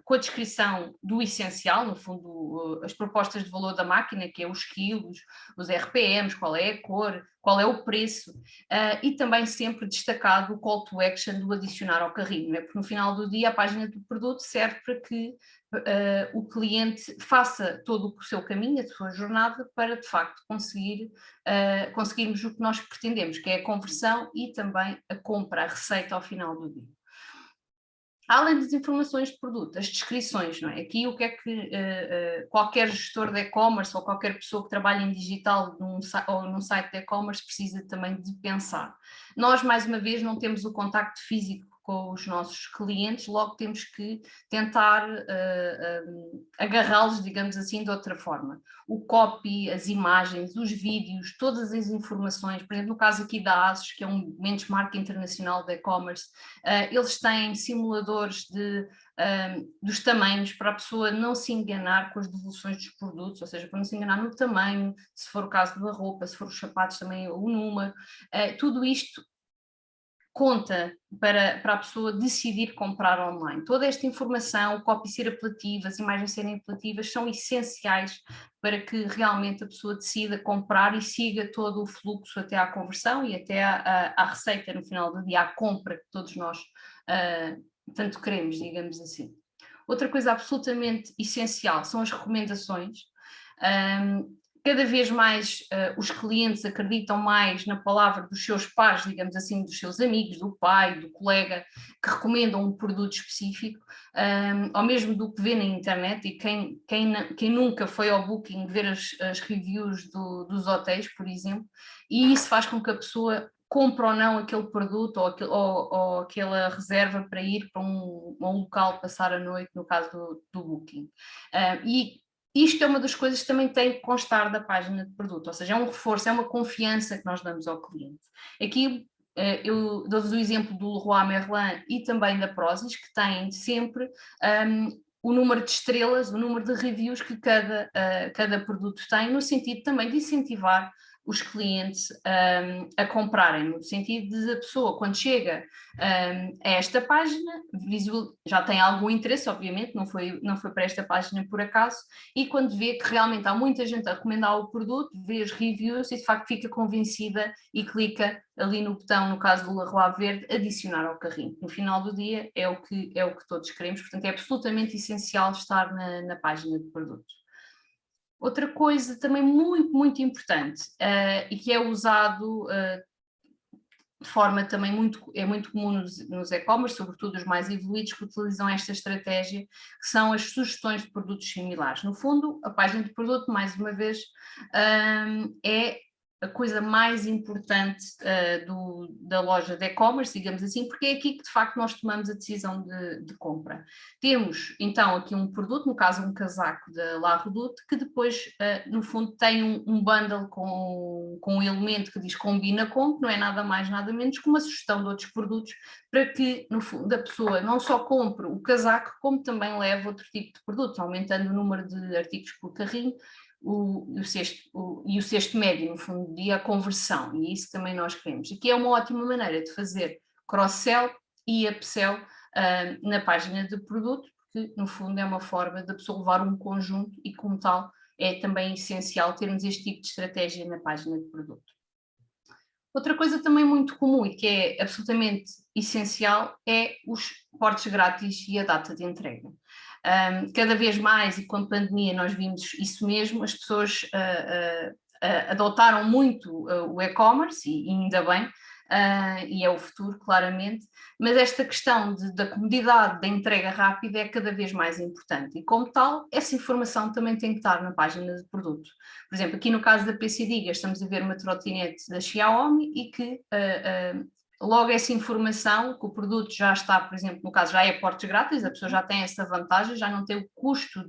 com a descrição do essencial, no fundo as propostas de valor da máquina, que é os quilos, os RPMs, qual é a cor, qual é o preço, e também sempre destacado o call to action do adicionar ao carrinho, não é? Porque no final do dia a página do produto serve para que o cliente faça todo o seu caminho, a sua jornada, para de facto conseguirmos o que nós pretendemos, que é a conversão e também a compra, a receita ao final do dia. Além das informações de produto, as descrições, não é? Aqui o que é que qualquer gestor de e-commerce ou qualquer pessoa que trabalha em digital ou num site de e-commerce precisa também de pensar. Nós, mais uma vez, não temos o contacto físico com os nossos clientes, logo temos que tentar agarrá-los, digamos assim, de outra forma. O copy, as imagens, os vídeos, todas as informações, por exemplo, no caso aqui da ASUS, que é um benchmark internacional de e-commerce, eles têm simuladores dos tamanhos para a pessoa não se enganar com as devoluções dos produtos, ou seja, para não se enganar no tamanho, se for o caso da roupa, se for os sapatos também o número, tudo isto conta para a pessoa decidir comprar online. Toda esta informação, o copy ser apelativo, as imagens serem apelativas, são essenciais para que realmente a pessoa decida comprar e siga todo o fluxo até à conversão e até à receita no final do dia, à compra que todos nós tanto queremos, digamos assim. Outra coisa absolutamente essencial são as recomendações. Cada vez mais os clientes acreditam mais na palavra dos seus pares, digamos assim, dos seus amigos, do pai, do colega, que recomendam um produto específico, ou mesmo do que vê na internet, e quem nunca foi ao Booking ver as reviews dos hotéis, por exemplo, e isso faz com que a pessoa compre ou não aquele produto ou aquela reserva para ir para um local passar a noite, no caso do Booking. E isto é uma das coisas que também tem que constar da página de produto, ou seja, é um reforço, é uma confiança que nós damos ao cliente. Aqui eu dou-vos o exemplo do Leroy Merlin e também da Prozis, que têm sempre o número de estrelas, o número de reviews que cada produto tem, no sentido também de incentivar os clientes a comprarem, no sentido de a pessoa, quando chega a esta página, já tem algum interesse, obviamente, não foi para esta página por acaso, e quando vê que realmente há muita gente a recomendar o produto, vê as reviews e de facto fica convencida e clica ali no botão, no caso do Leroy Verde, adicionar ao carrinho. No final do dia é o que todos queremos, portanto é absolutamente essencial estar na página de produto. Outra coisa também muito, muito importante e que é usado de forma também muito comum nos e-commerce, sobretudo os mais evoluídos que utilizam esta estratégia, que são as sugestões de produtos similares. No fundo, a página de produto, mais uma vez, é a coisa mais importante da loja de e-commerce, digamos assim, porque é aqui que de facto nós tomamos a decisão de compra. Temos então aqui um produto, no caso um casaco da La Redoute, que depois no fundo tem um bundle com um elemento que diz combina com, que não é nada mais nada menos que uma sugestão de outros produtos para que no fundo a pessoa não só compre o casaco, como também leve outro tipo de produtos, aumentando o número de artigos por carrinho, o cesto médio, no fundo do dia, a conversão, e isso também nós queremos. Aqui é uma ótima maneira de fazer cross-sell e upsell na página de produto, porque no fundo é uma forma de a pessoa levar um conjunto e como tal é também essencial termos este tipo de estratégia na página de produto. Outra coisa também muito comum e que é absolutamente essencial é os portos grátis e a data de entrega. Cada vez mais, e com a pandemia nós vimos isso mesmo, as pessoas adotaram muito o e-commerce, e ainda bem, e é o futuro, claramente, mas esta questão da comodidade da entrega rápida é cada vez mais importante e, como tal, essa informação também tem que estar na página de produto. Por exemplo, aqui no caso da PC Diga, estamos a ver uma trotinete da Xiaomi e que logo essa informação, que o produto já está, por exemplo, no caso já é portes grátis, a pessoa já tem essa vantagem, já não tem o custo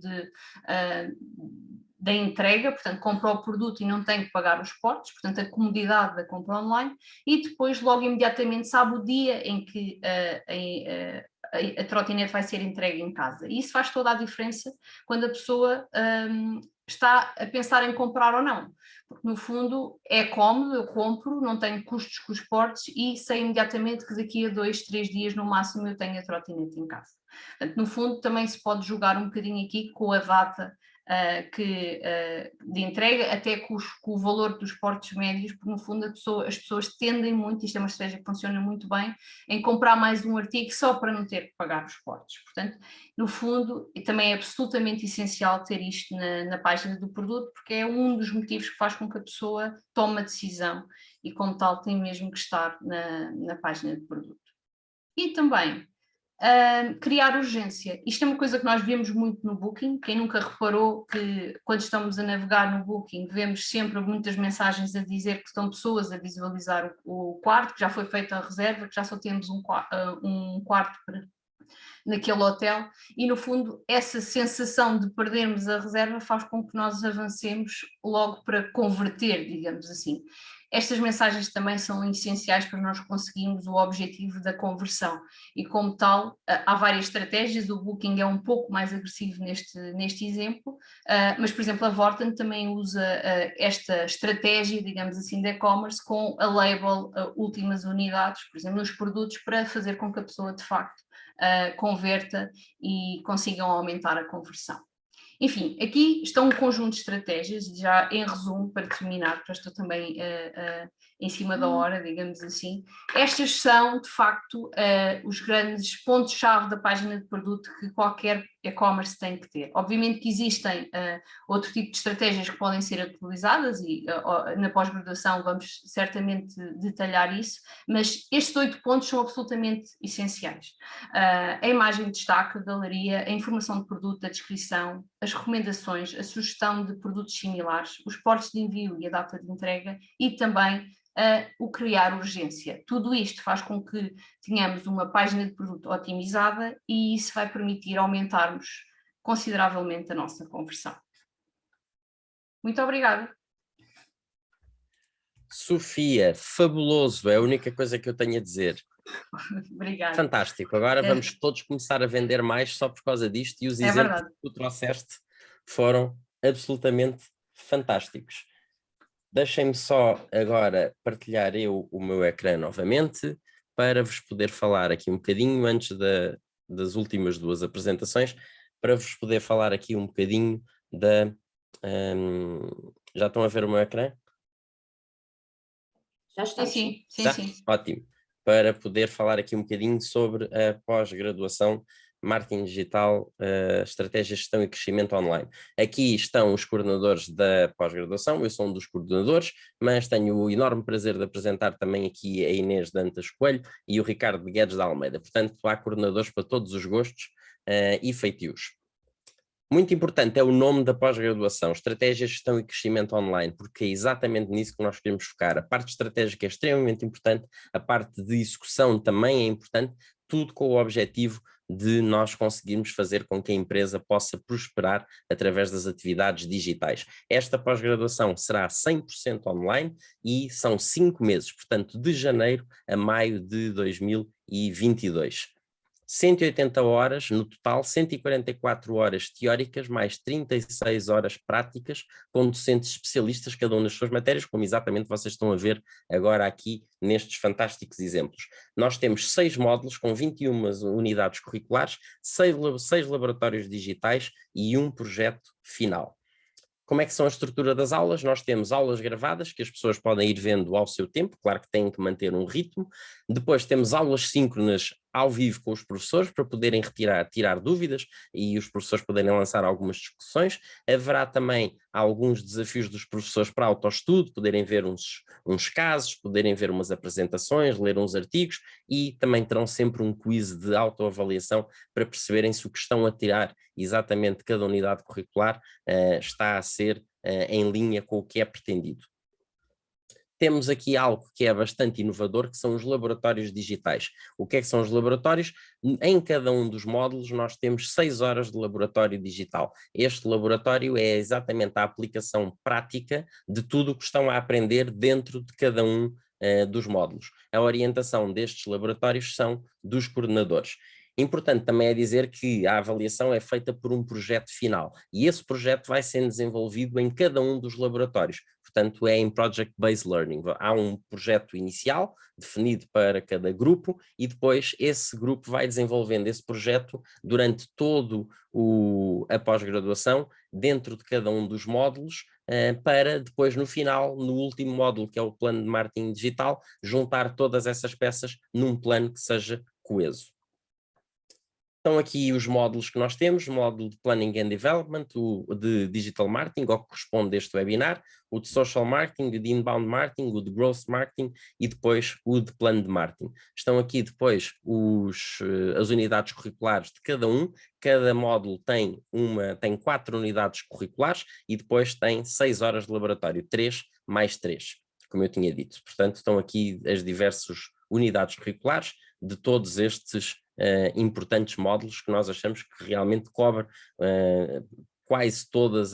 da entrega, portanto compra o produto e não tem que pagar os portos, portanto a comodidade da compra online, e depois logo imediatamente sabe o dia em que a trotinete vai ser entregue em casa. E isso faz toda a diferença quando a pessoa está a pensar em comprar ou não, porque no fundo é cómodo, eu compro, não tenho custos com os portos e sei imediatamente que daqui a 2, 3 dias no máximo eu tenho a trotinete em casa. Portanto, no fundo também se pode jogar um bocadinho aqui com a data de entrega, até com o valor dos portos médios, porque no fundo as pessoas tendem muito, isto é uma estratégia que funciona muito bem, em comprar mais um artigo só para não ter que pagar os portos. Portanto, no fundo, também é absolutamente essencial ter isto na página do produto, porque é um dos motivos que faz com que a pessoa tome a decisão e, como tal, tem mesmo que estar na página do produto. E também criar urgência. Isto é uma coisa que nós vemos muito no Booking. Quem nunca reparou que quando estamos a navegar no Booking vemos sempre muitas mensagens a dizer que estão pessoas a visualizar o quarto, que já foi feita a reserva, que já só temos um quarto naquele hotel, e no fundo essa sensação de perdermos a reserva faz com que nós avancemos logo para converter, digamos assim. Estas mensagens também são essenciais para nós conseguirmos o objetivo da conversão e, como tal, há várias estratégias. O Booking é um pouco mais agressivo neste exemplo, mas, por exemplo, a Vorten também usa esta estratégia, digamos assim, de e-commerce com a label últimas unidades, por exemplo, nos produtos, para fazer com que a pessoa, de facto, converta e consigam aumentar a conversão. Enfim, aqui estão um conjunto de estratégias, já em resumo, para terminar, porque estou também em cima da hora, digamos assim. Estas são, de facto, os grandes pontos-chave da página de produto que qualquer e-commerce tem que ter. Obviamente que existem outro tipo de estratégias que podem ser utilizadas e na pós-graduação vamos certamente detalhar isso, mas estes 8 pontos são absolutamente essenciais. A imagem de destaque, a galeria, a informação de produto, a descrição, as recomendações, a sugestão de produtos similares, os portos de envio e a data de entrega e também o criar urgência. Tudo isto faz com que tenhamos uma página de produto otimizada e isso vai permitir aumentarmos consideravelmente a nossa conversão. Muito obrigada. Sofia, fabuloso, é a única coisa que eu tenho a dizer. Obrigada. Fantástico, agora vamos todos começar a vender mais só por causa disto e os exemplos que tu trouxeste foram absolutamente fantásticos. Deixem-me só agora partilhar o meu ecrã novamente para vos poder falar aqui um bocadinho antes das últimas 2 apresentações, para vos poder falar aqui um bocadinho já estão a ver o meu ecrã? Já está, sim. Ótimo. Para poder falar aqui um bocadinho sobre a pós-graduação Marketing Digital, Estratégia, Gestão e Crescimento Online. Aqui estão os coordenadores da pós-graduação, eu sou um dos coordenadores, mas tenho o enorme prazer de apresentar também aqui a Inês Dantas Coelho e o Ricardo Guedes da Almeida. Portanto, há coordenadores para todos os gostos e feitios. Muito importante é o nome da pós-graduação, Estratégia, Gestão e Crescimento Online, porque é exatamente nisso que nós queremos focar. A parte estratégica é extremamente importante, a parte de execução também é importante, tudo com o objetivo de nós conseguirmos fazer com que a empresa possa prosperar através das atividades digitais. Esta pós-graduação será 100% online e são 5 meses, portanto, de janeiro a maio de 2022. 180 horas no total, 144 horas teóricas, mais 36 horas práticas, com docentes especialistas, cada um nas suas matérias, como exatamente vocês estão a ver agora aqui nestes fantásticos exemplos. Nós temos 6 módulos com 21 unidades curriculares, 6 laboratórios digitais e um projeto final. Como é que são a estrutura das aulas? Nós temos aulas gravadas que as pessoas podem ir vendo ao seu tempo, claro que têm que manter um ritmo. Depois temos aulas síncronas ao vivo com os professores para poderem tirar dúvidas e os professores poderem lançar algumas discussões. Haverá também alguns desafios dos professores para autoestudo, poderem ver uns casos, poderem ver umas apresentações, ler uns artigos, e também terão sempre um quiz de autoavaliação para perceberem se o que estão a tirar exatamente cada unidade curricular está a ser em linha com o que é pretendido. Temos aqui algo que é bastante inovador, que são os laboratórios digitais. O que é que são os laboratórios? Em cada um dos módulos nós temos 6 horas de laboratório digital. Este laboratório é exatamente a aplicação prática de tudo o que estão a aprender dentro de cada um dos módulos. A orientação destes laboratórios são dos coordenadores. Importante também é dizer que a avaliação é feita por um projeto final e esse projeto vai sendo desenvolvido em cada um dos laboratórios. Portanto, é em Project-Based Learning. Há um projeto inicial definido para cada grupo e depois esse grupo vai desenvolvendo esse projeto durante todo a pós-graduação dentro de cada um dos módulos para depois no final, no último módulo, que é o plano de marketing digital, juntar todas essas peças num plano que seja coeso. Estão aqui os módulos que nós temos: o módulo de Planning and Development, o de Digital Marketing, ao que corresponde este webinar, o de Social Marketing, o de Inbound Marketing, o de Growth Marketing e depois o de Plano de Marketing. Estão aqui depois as unidades curriculares de cada um. Cada módulo tem 4 unidades curriculares e depois tem 6 horas de laboratório, 3 mais 3, como eu tinha dito. Portanto, estão aqui as diversas unidades curriculares de todos estes importantes módulos que nós achamos que realmente cobre quase todas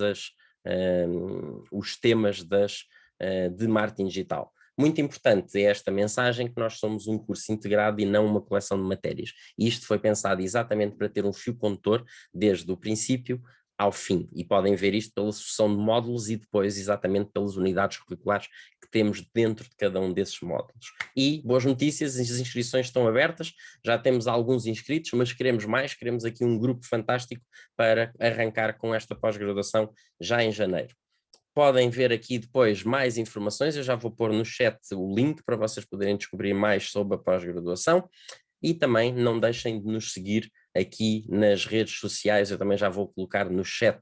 os temas de marketing digital. Muito importante é esta mensagem que nós somos um curso integrado e não uma coleção de matérias. E isto foi pensado exatamente para ter um fio condutor desde o princípio ao fim, e podem ver isto pela sucessão de módulos e depois exatamente pelas unidades curriculares que temos dentro de cada um desses módulos. E boas notícias, as inscrições estão abertas, já temos alguns inscritos, mas queremos mais, queremos aqui um grupo fantástico para arrancar com esta pós-graduação já em janeiro. Podem ver aqui depois mais informações, eu já vou pôr no chat o link para vocês poderem descobrir mais sobre a pós-graduação. E também não deixem de nos seguir aqui nas redes sociais, eu também já vou colocar no chat,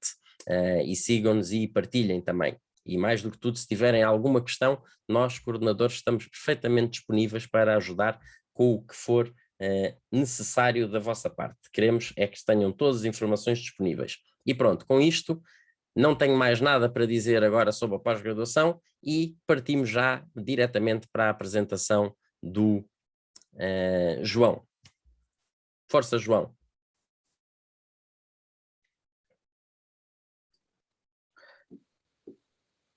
e sigam-nos e partilhem também. E mais do que tudo, se tiverem alguma questão, nós, coordenadores, estamos perfeitamente disponíveis para ajudar com o que for necessário da vossa parte. Queremos é que tenham todas as informações disponíveis. E pronto, com isto, não tenho mais nada para dizer agora sobre a pós-graduação e partimos já diretamente para a apresentação do João. Força, João.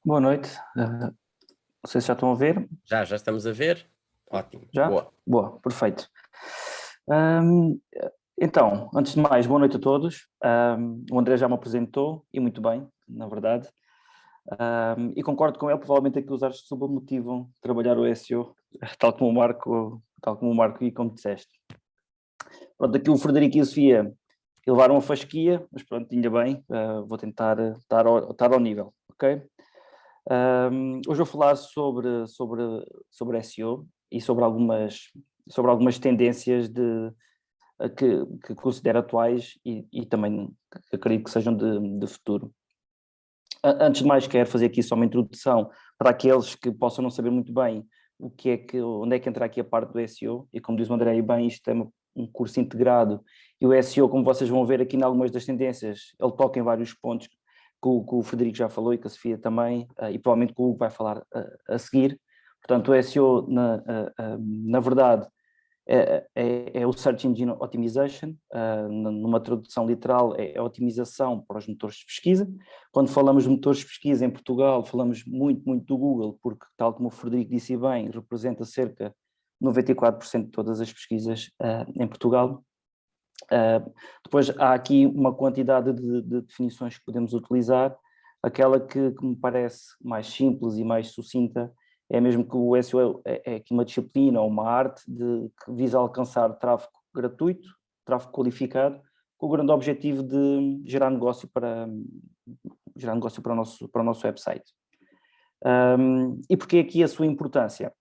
Boa noite. Não sei se já estão a ver. Já estamos a ver. Ótimo. Já? Boa, perfeito. Então, antes de mais, boa noite a todos. O André já me apresentou, e muito bem, na verdade. E concordo com ele, provavelmente aqui os super motivam a trabalhar o SEO, tal como o Marco e como disseste. Pronto, aqui o Frederico e a Sofia levaram a fasquia, mas pronto, ainda bem, vou tentar estar ao nível, ok? Hoje vou falar sobre SEO e sobre algumas tendências que considero atuais e também que acredito que sejam de futuro. Antes de mais, quero fazer aqui só uma introdução para aqueles que possam não saber muito bem onde é que entra aqui a parte do SEO, e como diz o André bem, isto é um curso integrado, e o SEO, como vocês vão ver aqui em algumas das tendências, ele toca em vários pontos que o Frederico já falou e que a Sofia também, e provavelmente que o Hugo vai falar a seguir. Portanto, o SEO, na verdade, é o Search Engine Optimization, numa tradução literal é a otimização para os motores de pesquisa. Quando falamos de motores de pesquisa em Portugal, falamos muito do Google, porque, tal como o Frederico disse bem, representa cerca de 94% de todas as pesquisas em Portugal. Depois há aqui uma quantidade de definições que podemos utilizar. Aquela que me parece mais simples e mais sucinta é mesmo que o SEO é aqui uma disciplina ou uma arte que visa alcançar tráfego gratuito, tráfego qualificado, com o grande objetivo de gerar negócio para o nosso website. E porquê aqui a sua importância?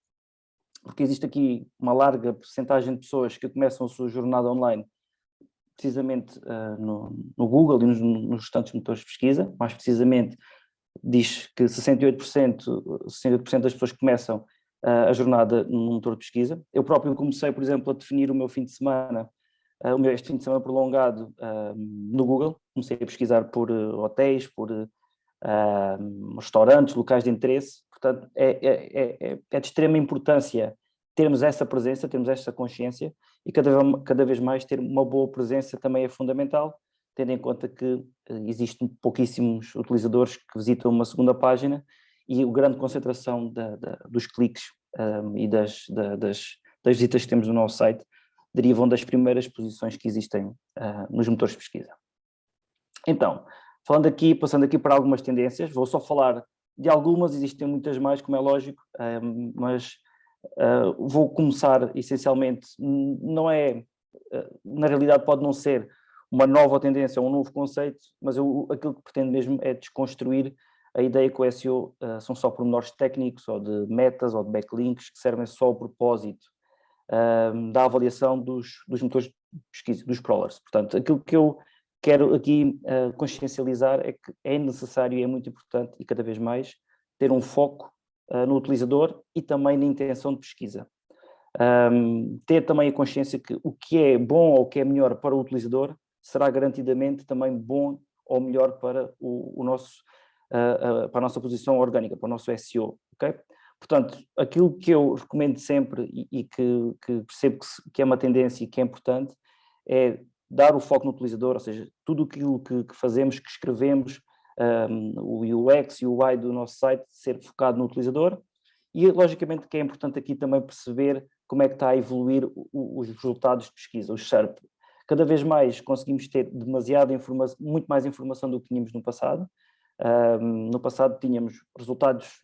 porque existe aqui uma larga percentagem de pessoas que começam a sua jornada online precisamente no Google e nos restantes motores de pesquisa. Mais precisamente, diz que 68% das pessoas começam a jornada num motor de pesquisa. Eu próprio comecei, por exemplo, a definir o meu fim de semana, este fim de semana prolongado no Google. Comecei a pesquisar por hotéis, por restaurantes, locais de interesse. Portanto, é de extrema importância termos essa presença, termos essa consciência, e cada vez mais ter uma boa presença também é fundamental, tendo em conta que existem pouquíssimos utilizadores que visitam uma segunda página, e a grande concentração dos cliques e das visitas que temos no nosso site derivam das primeiras posições que existem nos motores de pesquisa. Então, passando aqui para algumas tendências, vou só falar de algumas, existem muitas mais, como é lógico, mas vou começar essencialmente, na realidade pode não ser uma nova tendência ou um novo conceito, mas aquilo que pretendo mesmo é desconstruir a ideia que o SEO são só pormenores técnicos ou de metas ou de backlinks que servem só ao propósito da avaliação dos motores de pesquisa, dos crawlers. Portanto, aquilo que eu quero aqui consciencializar é que é necessário e é muito importante, e cada vez mais, ter um foco no utilizador e também na intenção de pesquisa. Ter também a consciência que o que é bom ou o que é melhor para o utilizador será garantidamente também bom ou melhor para para a nossa posição orgânica, para o nosso SEO, ok? Portanto, aquilo que eu recomendo sempre e que percebo que é uma tendência e que é importante é dar o foco no utilizador, ou seja, tudo aquilo que fazemos, que escrevemos, o UX e o UI do nosso site ser focado no utilizador, e logicamente que é importante aqui também perceber como é que está a evoluir os resultados de pesquisa, os SERP. Cada vez mais conseguimos ter muito mais informação do que tínhamos no passado. No passado tínhamos resultados,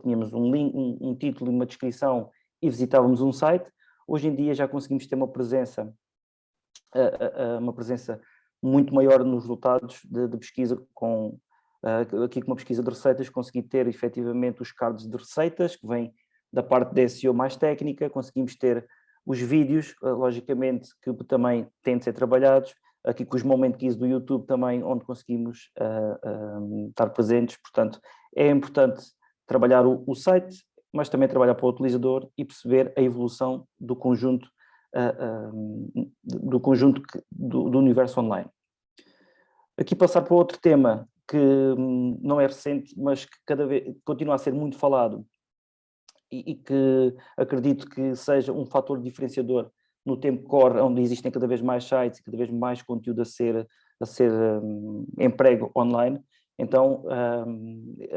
tínhamos um link, um título e uma descrição e visitávamos um site. Hoje em dia já conseguimos ter uma presença muito maior nos resultados de pesquisa, aqui com uma pesquisa de receitas consegui ter efetivamente os cards de receitas, que vêm da parte da SEO mais técnica, conseguimos ter os vídeos, logicamente, que também têm de ser trabalhados, aqui com os moment keys do YouTube também, onde conseguimos estar presentes. Portanto, é importante trabalhar o site, mas também trabalhar para o utilizador e perceber a evolução do conjunto do universo online. Aqui passar para outro tema que não é recente, mas que cada vez continua a ser muito falado e que acredito que seja um fator diferenciador no tempo que corre, onde existem cada vez mais sites e cada vez mais conteúdo a ser emprego online. Então,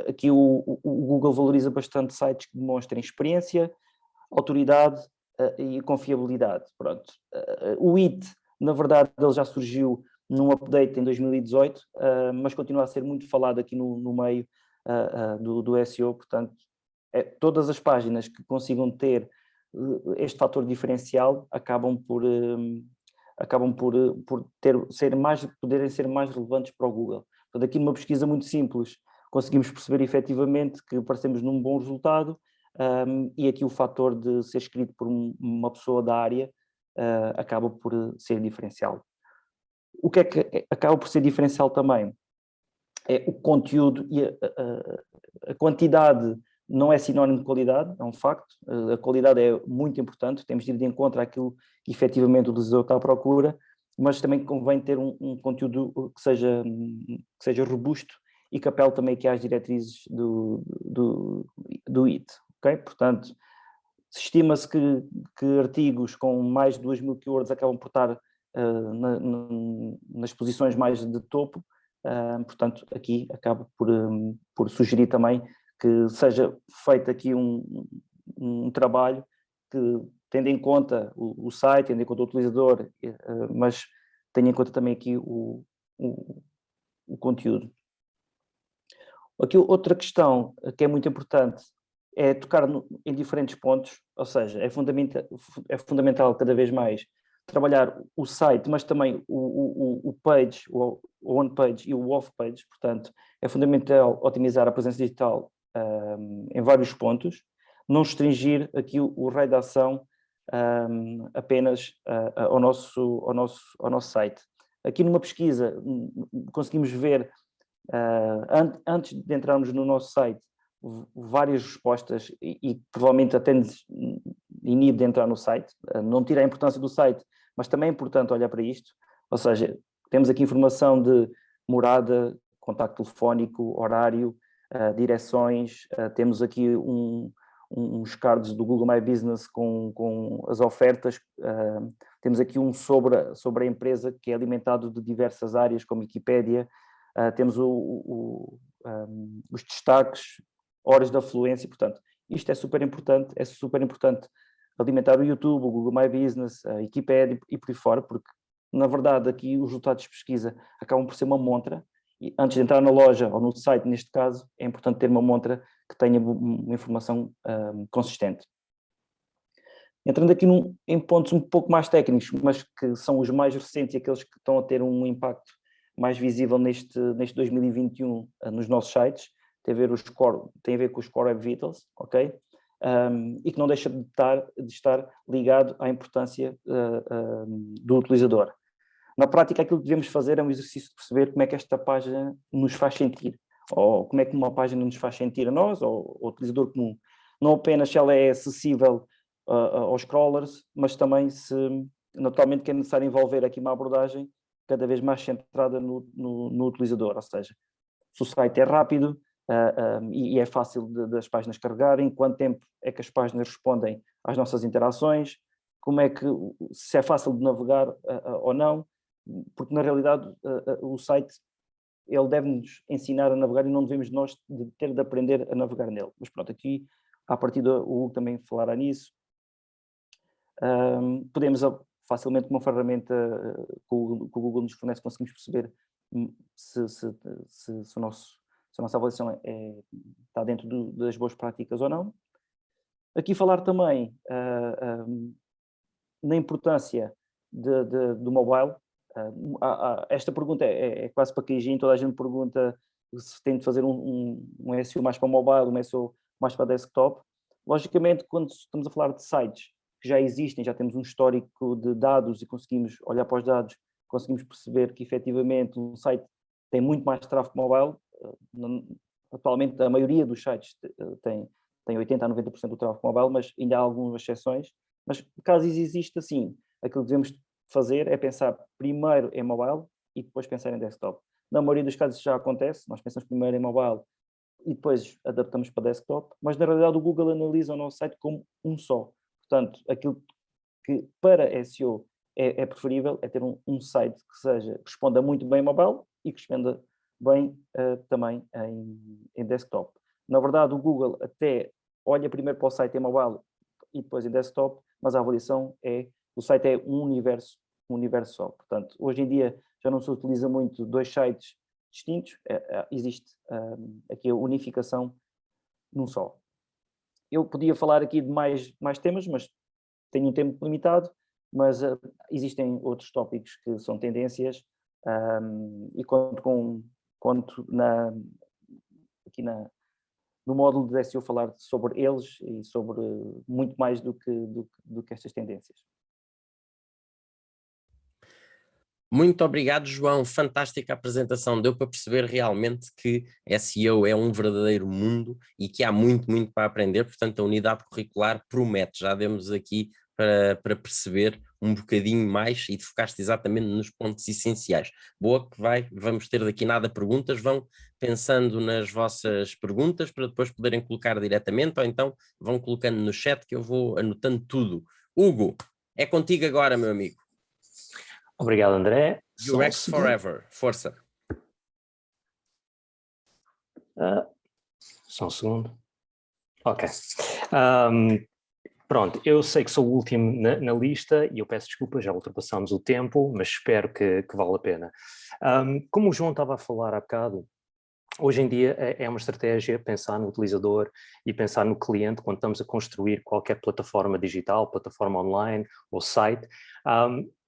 aqui o Google valoriza bastante sites que demonstrem experiência, autoridade e confiabilidade. Pronto. O IT, na verdade, ele já surgiu num update em 2018, mas continua a ser muito falado aqui no meio do SEO. Portanto, todas as páginas que consigam ter este fator diferencial acabam por poderem ser mais relevantes para o Google. Portanto, aqui numa pesquisa muito simples, conseguimos perceber efetivamente que aparecemos num bom resultado, e aqui o fator de ser escrito por uma pessoa da área acaba por ser diferencial. O que é que acaba por ser diferencial também? É o conteúdo e a quantidade. Não é sinónimo de qualidade, é um facto. A qualidade é muito importante, temos de ir de encontro àquilo que efetivamente o utilizador está à procura, mas também convém ter um conteúdo que seja robusto e que apele também aqui às diretrizes do IT. Okay? Portanto, estima-se que artigos com mais de 2.000 keywords acabam por estar nas posições mais de topo. Portanto, aqui acabo por sugerir também que seja feito aqui um trabalho que tendo em conta o site, tendo em conta o utilizador, mas tenha em conta também aqui o conteúdo. Aqui outra questão que é muito importante é tocar em diferentes pontos, ou seja, é fundamental cada vez mais trabalhar o site, mas também o page, o on-page e o off-page. Portanto, é fundamental otimizar a presença digital em vários pontos, não restringir aqui o raio de ação apenas ao nosso site. Aqui numa pesquisa conseguimos ver, antes de entrarmos no nosso site, várias respostas e provavelmente até nos inibe de entrar no site. Não tira a importância do site, mas também é importante olhar para isto. Ou seja, temos aqui informação de morada, contacto telefónico, horário, direções, temos aqui uns cards do Google My Business com as ofertas, temos aqui sobre a empresa que é alimentado de diversas áreas, como Wikipédia, temos os destaques, horas de afluência, portanto, isto é super importante alimentar o YouTube, o Google My Business, a Wikipédia e por aí fora, porque, na verdade, aqui os resultados de pesquisa acabam por ser uma montra, e antes de entrar na loja ou no site, neste caso, é importante ter uma montra que tenha uma informação consistente. Entrando aqui em pontos um pouco mais técnicos, mas que são os mais recentes e aqueles que estão a ter um impacto mais visível neste 2021 nos nossos sites, tem a ver com os Core Web Vitals, ok? E que não deixa de estar ligado à importância do utilizador. Na prática, aquilo que devemos fazer é um exercício de perceber como é que esta página nos faz sentir, ou como é que uma página nos faz sentir a nós, ou ao utilizador comum. Não apenas se ela é acessível aos crawlers, mas também se, naturalmente, que é necessário envolver aqui uma abordagem cada vez mais centrada no utilizador, ou seja, se o site é rápido e é fácil das páginas carregarem, quanto tempo é que as páginas respondem às nossas interações, como é que, se é fácil de navegar ou não, porque na realidade o site ele deve-nos ensinar a navegar e não devemos nós ter de aprender a navegar nele. Mas pronto, aqui à partida o Hugo também falará nisso. Podemos facilmente com uma ferramenta que o Google nos fornece, conseguimos perceber se a nossa avaliação está dentro das boas práticas ou não. Aqui falar também na importância do mobile. Esta pergunta é quase para queijinho, toda a gente pergunta se tem de fazer um SEO mais para mobile, um SEO mais para desktop. Logicamente, quando estamos a falar de sites que já existem, já temos um histórico de dados e conseguimos olhar para os dados, conseguimos perceber que efetivamente um site tem muito mais tráfego mobile. Atualmente a maioria dos sites tem 80% a 90% do tráfego mobile, mas ainda há algumas exceções. Mas caso exista assim, aquilo que devemos fazer é pensar primeiro em mobile e depois pensar em desktop. Na maioria dos casos isso já acontece, nós pensamos primeiro em mobile e depois adaptamos para desktop, mas na realidade o Google analisa o nosso site como um só. Portanto, aquilo que para SEO é preferível é ter um site que responda muito bem em mobile e que responda bem também em desktop. Na verdade, o Google até olha primeiro para o site em mobile e depois em desktop, mas a avaliação o site é um universo só. Portanto, hoje em dia já não se utiliza muito dois sites distintos, existe aqui a unificação num só. Eu podia falar aqui de mais temas, mas tenho um tempo limitado, mas existem outros tópicos que são tendências e conto no módulo de SEO falar sobre eles e sobre muito mais do que estas tendências. Muito obrigado, João. Fantástica apresentação. Deu para perceber realmente que SEO é um verdadeiro mundo e que há muito, muito para aprender. Portanto, a unidade curricular promete. Já demos aqui para perceber um bocadinho mais e focaste exatamente nos pontos essenciais. Boa, vamos ter daqui nada perguntas. Vão pensando nas vossas perguntas para depois poderem colocar diretamente ou então vão colocando no chat que eu vou anotando tudo. Hugo, é contigo agora, meu amigo. Obrigado, André. UX Forever, força. Só um segundo. Ok. Pronto, eu sei que sou o último na lista e eu peço desculpa, já ultrapassamos o tempo, mas espero que vale a pena. Como o João estava a falar há bocado, hoje em dia é uma estratégia pensar no utilizador e pensar no cliente quando estamos a construir qualquer plataforma digital, plataforma online ou site.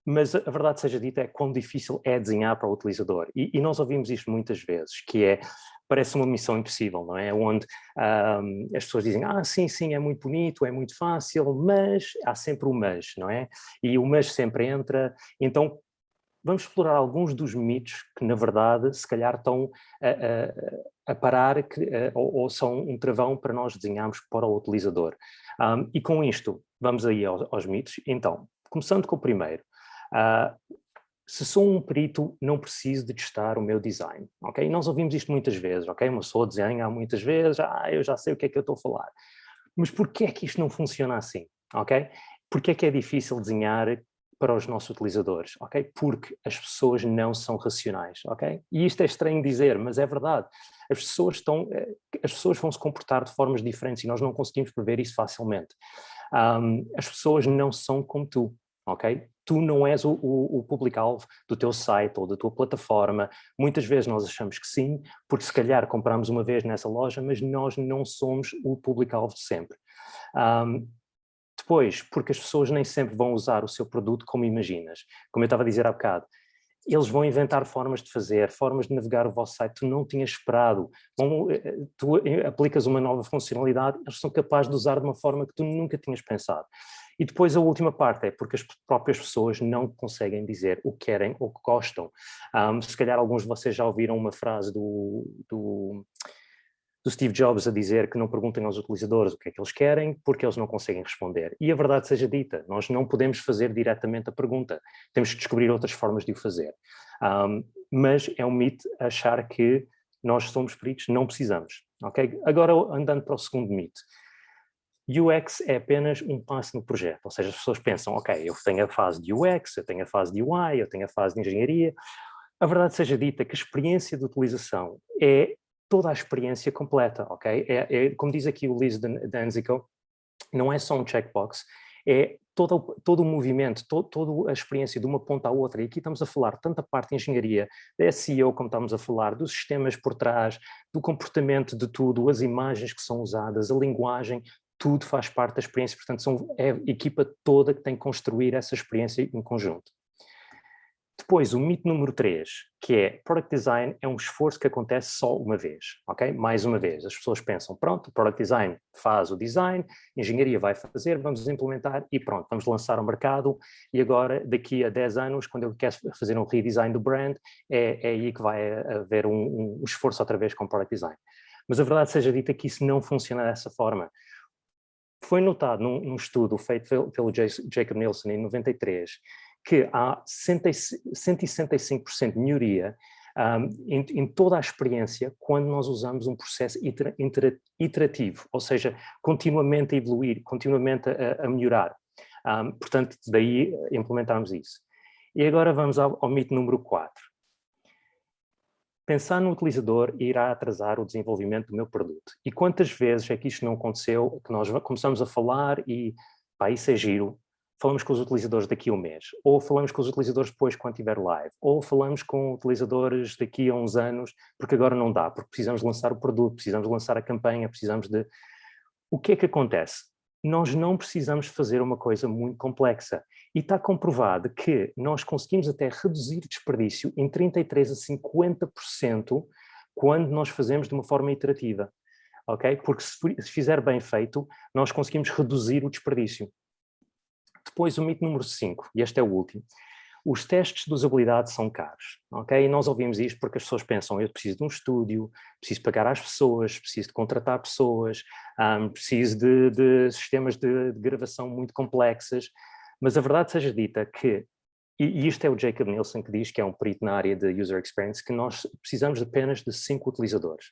Mas a verdade seja dita é quão difícil é desenhar para o utilizador. E nós ouvimos isto muitas vezes, que é, parece uma missão impossível, não é? Onde as pessoas dizem, sim, é muito bonito, é muito fácil, mas há sempre o mas, não é? E o mas sempre entra, então vamos explorar alguns dos mitos que, na verdade, se calhar estão a parar ou são um travão para nós desenharmos para o utilizador. E com isto, vamos aí aos mitos. Então, começando com o primeiro. Se sou um perito, não preciso de testar o meu design, ok? Nós ouvimos isto muitas vezes, ok? Uma pessoa desenha muitas vezes, eu já sei o que é que eu estou a falar. Mas porquê é que isto não funciona assim, ok? Porquê é que é difícil desenhar para os nossos utilizadores, ok? Porque as pessoas não são racionais, ok? E isto é estranho dizer, mas é verdade. As pessoas vão se comportar de formas diferentes e nós não conseguimos prever isso facilmente. As pessoas não são como tu, ok? Tu não és o público-alvo do teu site ou da tua plataforma. Muitas vezes nós achamos que sim, porque se calhar compramos uma vez nessa loja, mas nós não somos o público-alvo de sempre. Depois, porque as pessoas nem sempre vão usar o seu produto como imaginas. Como eu estava a dizer há bocado, eles vão inventar formas de fazer, formas de navegar o vosso site que tu não tinhas esperado. Tu aplicas uma nova funcionalidade, eles são capazes de usar de uma forma que tu nunca tinhas pensado. E depois a última parte é porque as próprias pessoas não conseguem dizer o que querem ou o que gostam. Se calhar alguns de vocês já ouviram uma frase do Steve Jobs a dizer que não perguntem aos utilizadores o que é que eles querem porque eles não conseguem responder. E a verdade seja dita, nós não podemos fazer diretamente a pergunta, temos que descobrir outras formas de o fazer. Mas é um mito achar que nós somos peritos, não precisamos. Okay? Agora, andando para o segundo mito. UX é apenas um passo no projeto, ou seja, as pessoas pensam, ok, eu tenho a fase de UX, eu tenho a fase de UI, eu tenho a fase de engenharia. A verdade seja dita que a experiência de utilização é toda a experiência completa, ok? Como diz aqui o Liz Danzico, não é só um checkbox, é todo o movimento, toda a experiência de uma ponta à outra. E aqui estamos a falar tanto da parte de engenharia, da SEO, como estamos a falar, dos sistemas por trás, do comportamento de tudo, as imagens que são usadas, a linguagem, tudo faz parte da experiência. Portanto, é a equipa toda que tem que construir essa experiência em conjunto. Depois, o mito número 3, que é Product Design é um esforço que acontece só uma vez, ok? Mais uma vez, as pessoas pensam, pronto, o Product Design faz o design, a engenharia vai fazer, vamos implementar e pronto, vamos lançar ao mercado e agora, daqui a 10 anos, quando eu quero fazer um redesign do brand, é aí que vai haver um esforço outra vez com o Product Design. Mas a verdade seja dita que isso não funciona dessa forma. Foi notado num estudo feito pelo Jacob Nielsen em 93, que há 165% de melhoria em toda a experiência quando nós usamos um processo iterativo, ou seja, continuamente a evoluir, continuamente a melhorar. Portanto, daí implementarmos isso. E agora vamos ao mito número 4. Pensar no utilizador irá atrasar o desenvolvimento do meu produto. E quantas vezes é que isto não aconteceu, que nós começamos a falar e, isso é giro, falamos com os utilizadores daqui a um mês, ou falamos com os utilizadores depois quando estiver live, ou falamos com utilizadores daqui a uns anos, porque agora não dá, porque precisamos lançar o produto, precisamos lançar a campanha, precisamos de... O que é que acontece? Nós não precisamos fazer uma coisa muito complexa. E está comprovado que nós conseguimos até reduzir o desperdício em 33% a 50% quando nós fazemos de uma forma iterativa. Okay? Porque se fizer bem feito, nós conseguimos reduzir o desperdício. Depois o mito número 5, e este é o último. Os testes de usabilidade são caros, ok? E nós ouvimos isto porque as pessoas pensam, eu preciso de um estúdio, preciso pagar às pessoas, preciso de contratar pessoas, preciso de sistemas de gravação muito complexas, mas a verdade seja dita que, e isto é o Jacob Nielsen que diz, que é um perito na área de User Experience, que nós precisamos apenas de 5 utilizadores,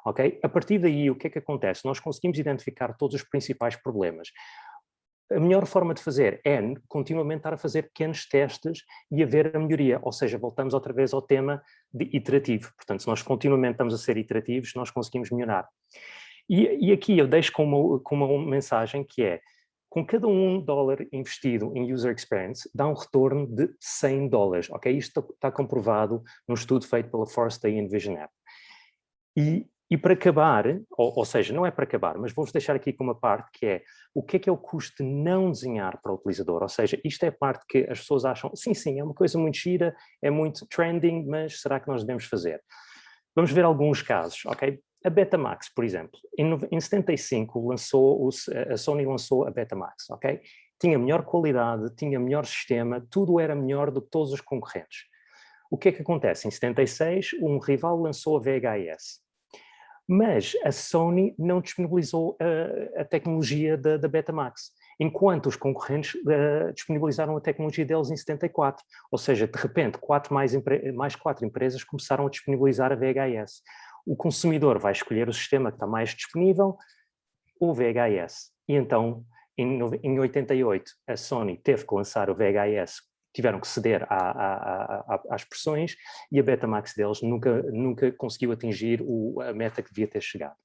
ok? A partir daí, o que é que acontece? Nós conseguimos identificar todos os principais problemas. A melhor forma de fazer é continuamente estar a fazer pequenos testes e a ver a melhoria, ou seja, voltamos outra vez ao tema de iterativo. Portanto, se nós continuamente estamos a ser iterativos, nós conseguimos melhorar. E aqui eu deixo com uma mensagem que é, com cada $1 investido em User Experience, dá um retorno de $100, ok? Isto está comprovado num estudo feito pela Forrester e Envision App. E para acabar, ou seja, não é para acabar, mas vou-vos deixar aqui com uma parte que é o que é o custo de não desenhar para o utilizador, ou seja, isto é a parte que as pessoas acham, sim, é uma coisa muito gira, é muito trending, mas será que nós devemos fazer? Vamos ver alguns casos, ok? A Betamax, por exemplo, em 75 a Sony lançou a Betamax, ok? Tinha melhor qualidade, tinha melhor sistema, tudo era melhor do que todos os concorrentes. O que é que acontece? Em 76, um rival lançou a VHS, mas a Sony não disponibilizou a tecnologia da Betamax, enquanto os concorrentes disponibilizaram a tecnologia deles em 74. Ou seja, de repente, mais quatro empresas começaram a disponibilizar a VHS. O consumidor vai escolher o sistema que está mais disponível, o VHS. E então, em 88, a Sony teve que lançar o VHS, tiveram que ceder às pressões, e a Betamax deles nunca conseguiu atingir a meta que devia ter chegado.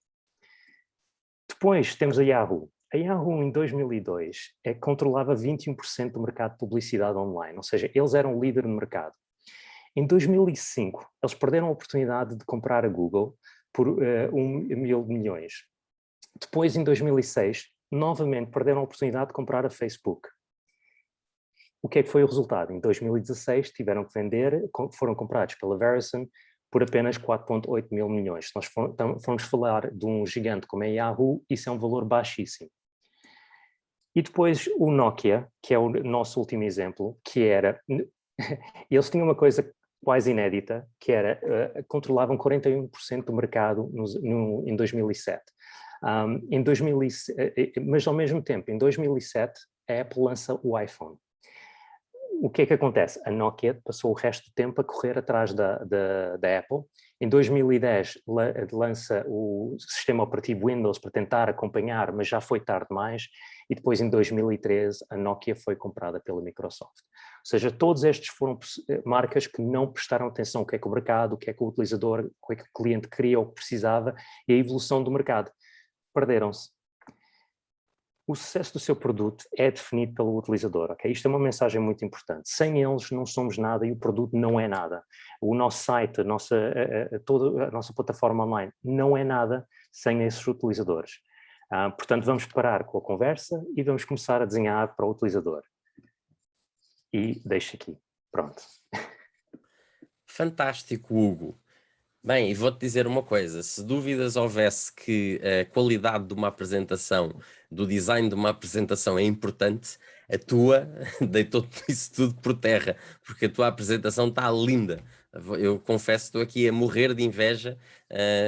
Depois temos a Yahoo. A Yahoo, em 2002, controlava 21% do mercado de publicidade online, ou seja, eles eram líder no mercado. Em 2005, eles perderam a oportunidade de comprar a Google por 1.000 milhões. Depois, em 2006, novamente perderam a oportunidade de comprar a Facebook. O que é que foi o resultado? Em 2016 tiveram que vender, foram comprados pela Verizon por apenas 4,8 mil milhões. Se nós formos falar de um gigante como a Yahoo, isso é um valor baixíssimo. E depois o Nokia, que é o nosso último exemplo, que era... Eles tinham uma coisa quase inédita, que era, controlavam 41% do mercado em 2007. Mas ao mesmo tempo, em 2007, a Apple lança o iPhone. O que é que acontece? A Nokia passou o resto do tempo a correr atrás da Apple. Em 2010 lança o sistema operativo Windows para tentar acompanhar, mas já foi tarde demais. E depois, em 2013, a Nokia foi comprada pela Microsoft. Ou seja, todos estes foram marcas que não prestaram atenção ao que é que o mercado, o que é que o utilizador, o que é que o cliente queria ou precisava, e a evolução do mercado. Perderam-se. O sucesso do seu produto é definido pelo utilizador, ok? Isto é uma mensagem muito importante. Sem eles não somos nada e o produto não é nada. O nosso site, toda a nossa plataforma online não é nada sem esses utilizadores. Portanto, vamos parar com a conversa e vamos começar a desenhar para o utilizador. E deixo aqui. Pronto. Fantástico, Hugo. Bem, e vou-te dizer uma coisa, se dúvidas houvesse que a qualidade de uma apresentação, do design de uma apresentação é importante, a tua deitou isso tudo por terra, porque a tua apresentação está linda. Eu confesso que estou aqui a morrer de inveja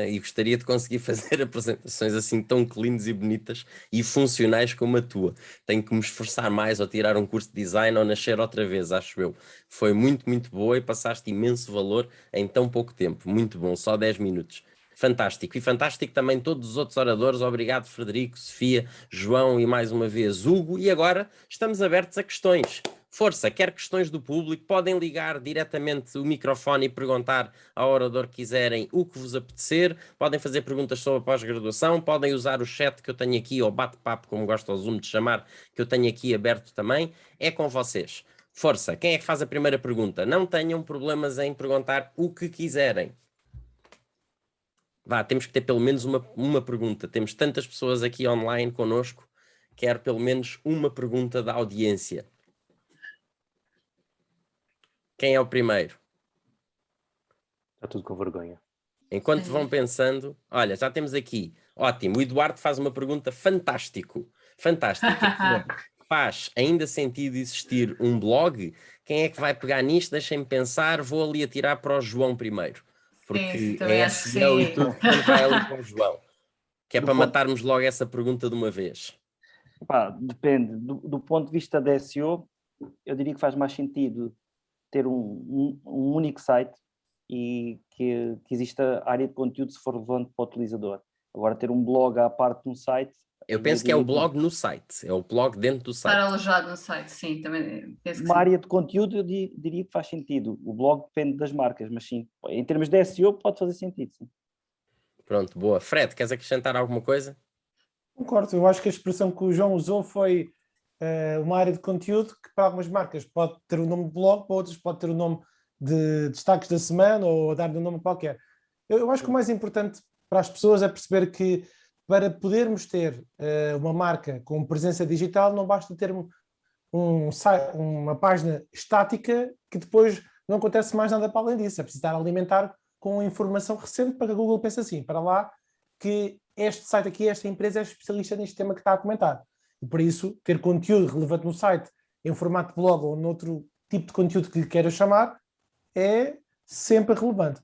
e gostaria de conseguir fazer apresentações assim tão cleans e bonitas e funcionais como a tua. Tenho que me esforçar mais ou tirar um curso de design ou nascer outra vez, acho eu. Foi muito, muito boa e passaste imenso valor em tão pouco tempo. Muito bom, só 10 minutos. Fantástico. E fantástico também todos os outros oradores. Obrigado, Frederico, Sofia, João e mais uma vez Hugo. E agora estamos abertos a questões. Força, quer questões do público, podem ligar diretamente o microfone e perguntar ao orador que quiserem o que vos apetecer, podem fazer perguntas sobre a pós-graduação, podem usar o chat que eu tenho aqui, ou bate-papo, como gosta o Zoom de chamar, que eu tenho aqui aberto também, é com vocês. Força, quem é que faz a primeira pergunta? Não tenham problemas em perguntar o que quiserem. Vá, temos que ter pelo menos uma pergunta, temos tantas pessoas aqui online connosco, quero pelo menos uma pergunta da audiência. Quem é o primeiro? Está tudo com vergonha. Enquanto vão pensando, olha, já temos aqui, ótimo, o Eduardo faz uma pergunta fantástico. Faz ainda sentido existir um blog? Quem é que vai pegar nisto? Deixem-me pensar, vou ali atirar para o João primeiro, porque sim, também é acho que SEO sim. e tudo, portanto vai ali para o João, que é para matarmos logo essa pergunta de uma vez. Depende, do ponto de vista da SEO, eu diria que faz mais sentido ter um único site e que exista área de conteúdo se for relevante para o utilizador. Agora, ter um blog à parte de um site... Eu penso que é o blog no site, é o blog dentro do site. Estar alojado no site, sim, também penso que Uma sim. área de conteúdo eu diria que faz sentido. O blog depende das marcas, mas sim, em termos de SEO pode fazer sentido, sim. Pronto, boa. Fred, queres acrescentar alguma coisa? Concordo, eu acho que a expressão que o João usou foi uma área de conteúdo que para algumas marcas pode ter o nome de blog, para outras pode ter o nome de destaques da semana ou dar-lhe um nome qualquer. Eu acho que o mais importante para as pessoas é perceber que para podermos ter uma marca com presença digital não basta ter uma página estática que depois não acontece mais nada para além disso, é preciso estar a alimentar com informação recente para que a Google pense assim, para lá, que este site aqui, esta empresa é especialista neste tema que está a comentar. E por isso, ter conteúdo relevante no site, em formato de blog ou noutro tipo de conteúdo que lhe queira chamar, é sempre relevante.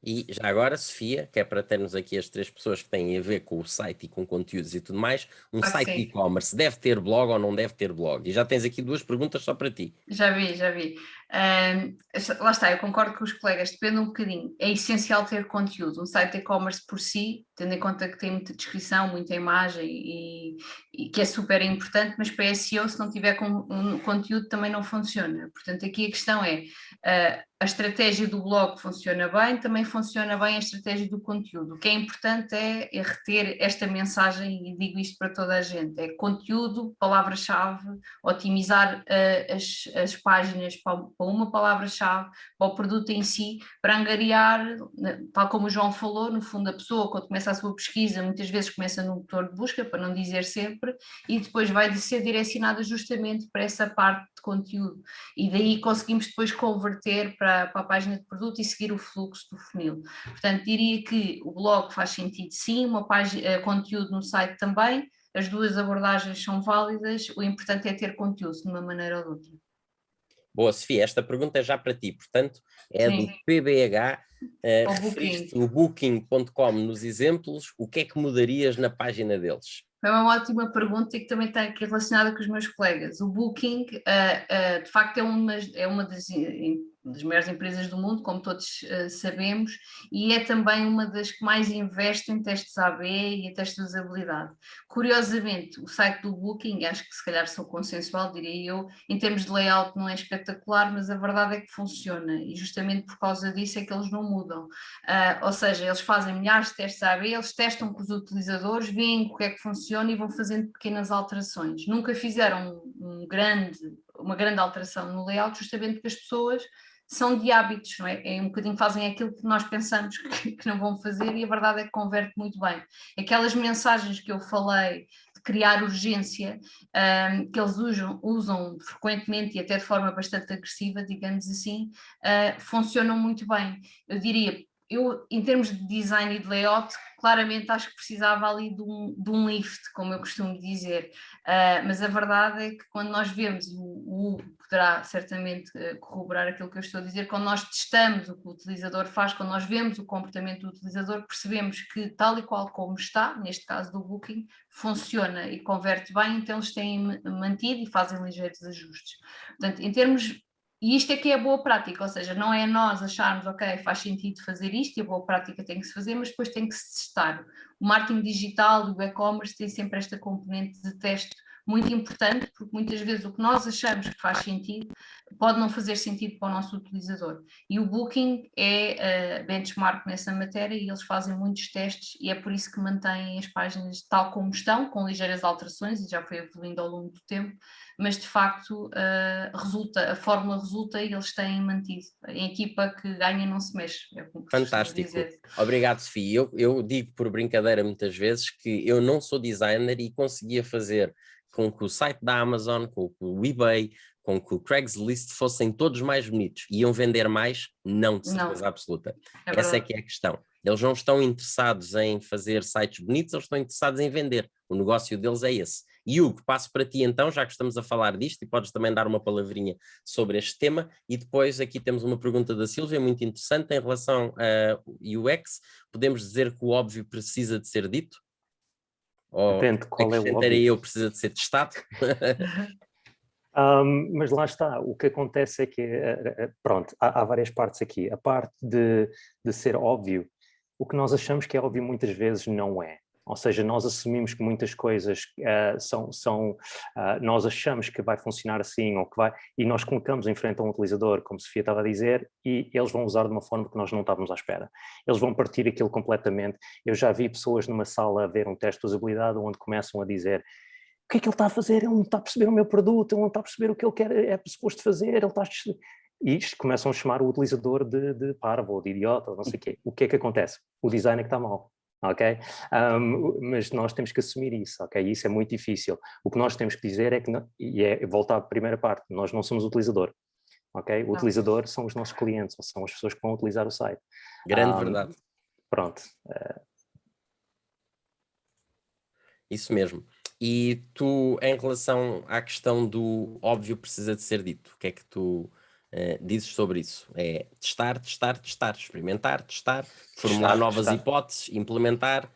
E já agora, Sofia, que é para termos aqui as 3 pessoas que têm a ver com o site e com conteúdos e tudo mais, site de e-commerce deve ter blog ou não deve ter blog? E já tens aqui 2 perguntas só para ti. Já vi. Lá está, eu concordo com os colegas, depende um bocadinho. É essencial ter conteúdo. Um site de e-commerce por si, tendo em conta que tem muita descrição, muita imagem e que é super importante, mas para SEO, se não tiver conteúdo, também não funciona. Portanto, aqui a questão é, a estratégia do blog funciona bem, também funciona bem a estratégia do conteúdo. O que é importante é reter esta mensagem, e digo isto para toda a gente, é conteúdo, palavra-chave, otimizar as páginas para uma palavra-chave, para o produto em si, para angariar, tal como o João falou, no fundo a pessoa quando começa a sua pesquisa, muitas vezes começa no motor de busca, para não dizer sempre, e depois vai ser direcionada justamente para essa parte de conteúdo, e daí conseguimos depois converter para a página de produto e seguir o fluxo do funil. Portanto, diria que o blog faz sentido sim, uma página, conteúdo no site também, as 2 abordagens são válidas, o importante é ter conteúdo de uma maneira ou de outra. Boa, Sofia, esta pergunta é já para ti, portanto, é do PBH, referiste o Booking.com nos exemplos, o que é que mudarias na página deles? Foi uma ótima pergunta e que também está aqui relacionada com os meus colegas. O Booking, de facto, é uma das maiores empresas do mundo, como todos sabemos, e é também uma das que mais investe em testes AB e em testes de usabilidade. Curiosamente, o site do Booking, acho que se calhar sou consensual, diria eu, em termos de layout não é espetacular, mas a verdade é que funciona, e justamente por causa disso é que eles não mudam. Ou seja, eles fazem milhares de testes AB, eles testam com os utilizadores, veem o que é que funciona e vão fazendo pequenas alterações. Nunca fizeram uma grande alteração no layout, justamente porque as pessoas são de hábitos, não é? É um bocadinho fazem aquilo que nós pensamos que não vão fazer, e a verdade é que converte muito bem. Aquelas mensagens que eu falei de criar urgência, que eles usam frequentemente e até de forma bastante agressiva, digamos assim, funcionam muito bem. Eu diria, em termos de design e de layout, claramente acho que precisava ali de um lift, como eu costumo dizer, mas a verdade é que quando nós vemos, o Hugo poderá certamente corroborar aquilo que eu estou a dizer, quando nós testamos o que o utilizador faz, quando nós vemos o comportamento do utilizador, percebemos que tal e qual como está, neste caso do Booking, funciona e converte bem, então eles têm mantido e fazem ligeiros ajustes. Portanto, em termos... E isto é que é a boa prática, ou seja, não é nós acharmos, ok, faz sentido fazer isto e a boa prática tem que se fazer, mas depois tem que se testar. O marketing digital e o e-commerce tem sempre esta componente de teste muito importante, porque muitas vezes o que nós achamos que faz sentido pode não fazer sentido para o nosso utilizador. E o Booking é benchmark nessa matéria e eles fazem muitos testes e é por isso que mantêm as páginas tal como estão, com ligeiras alterações, e já foi evoluindo ao longo do tempo, mas de facto a fórmula resulta e eles têm mantido. A equipa que ganha não se mexe. É como fantástico. Obrigado, Sofia. Eu digo por brincadeira muitas vezes que eu não sou designer e conseguia fazer com que o site da Amazon, com que o eBay, com que o Craigslist fossem todos mais bonitos. Iam vender mais? Não, de certeza absoluta. Essa é que é a questão. Eles não estão interessados em fazer sites bonitos, eles estão interessados em vender. O negócio deles é esse. E Hugo, passo para ti então, já que estamos a falar disto, e podes também dar uma palavrinha sobre este tema, e depois aqui temos uma pergunta da Silvia, muito interessante, em relação a UX. Podemos dizer que o óbvio precisa de ser dito? Ou depende qual é o óbvio. eu precisa de ser testado? Mas lá está, o que acontece é que, pronto, há várias partes aqui. A parte de ser óbvio, o que nós achamos que é óbvio muitas vezes não é. Ou seja, nós assumimos que muitas coisas nós achamos que vai funcionar assim, ou que vai, e nós colocamos em frente a um utilizador, como a Sofia estava a dizer, e eles vão usar de uma forma que nós não estávamos à espera. Eles vão partir aquilo completamente. Eu já vi pessoas numa sala a ver um teste de usabilidade onde começam a dizer: o que é que ele está a fazer? Ele não está a perceber o meu produto, ele não está a perceber o que ele quer, é suposto fazer, ele está a... E isto começam a chamar o utilizador de parvo, ou de idiota, ou não sei o quê. O que é que acontece? O design é que está mal. Ok? Mas nós temos que assumir isso, ok? Isso é muito difícil. O que nós temos que dizer é que, voltar à primeira parte, nós não somos utilizador. ok? O utilizador são os nossos clientes, ou são as pessoas que vão utilizar o site. Grande verdade. Pronto. Isso mesmo. E tu, em relação à questão do óbvio precisa de ser dito, o que é que tu dizes sobre isso? É testar, testar, testar, experimentar, testar, formular novas hipóteses, implementar,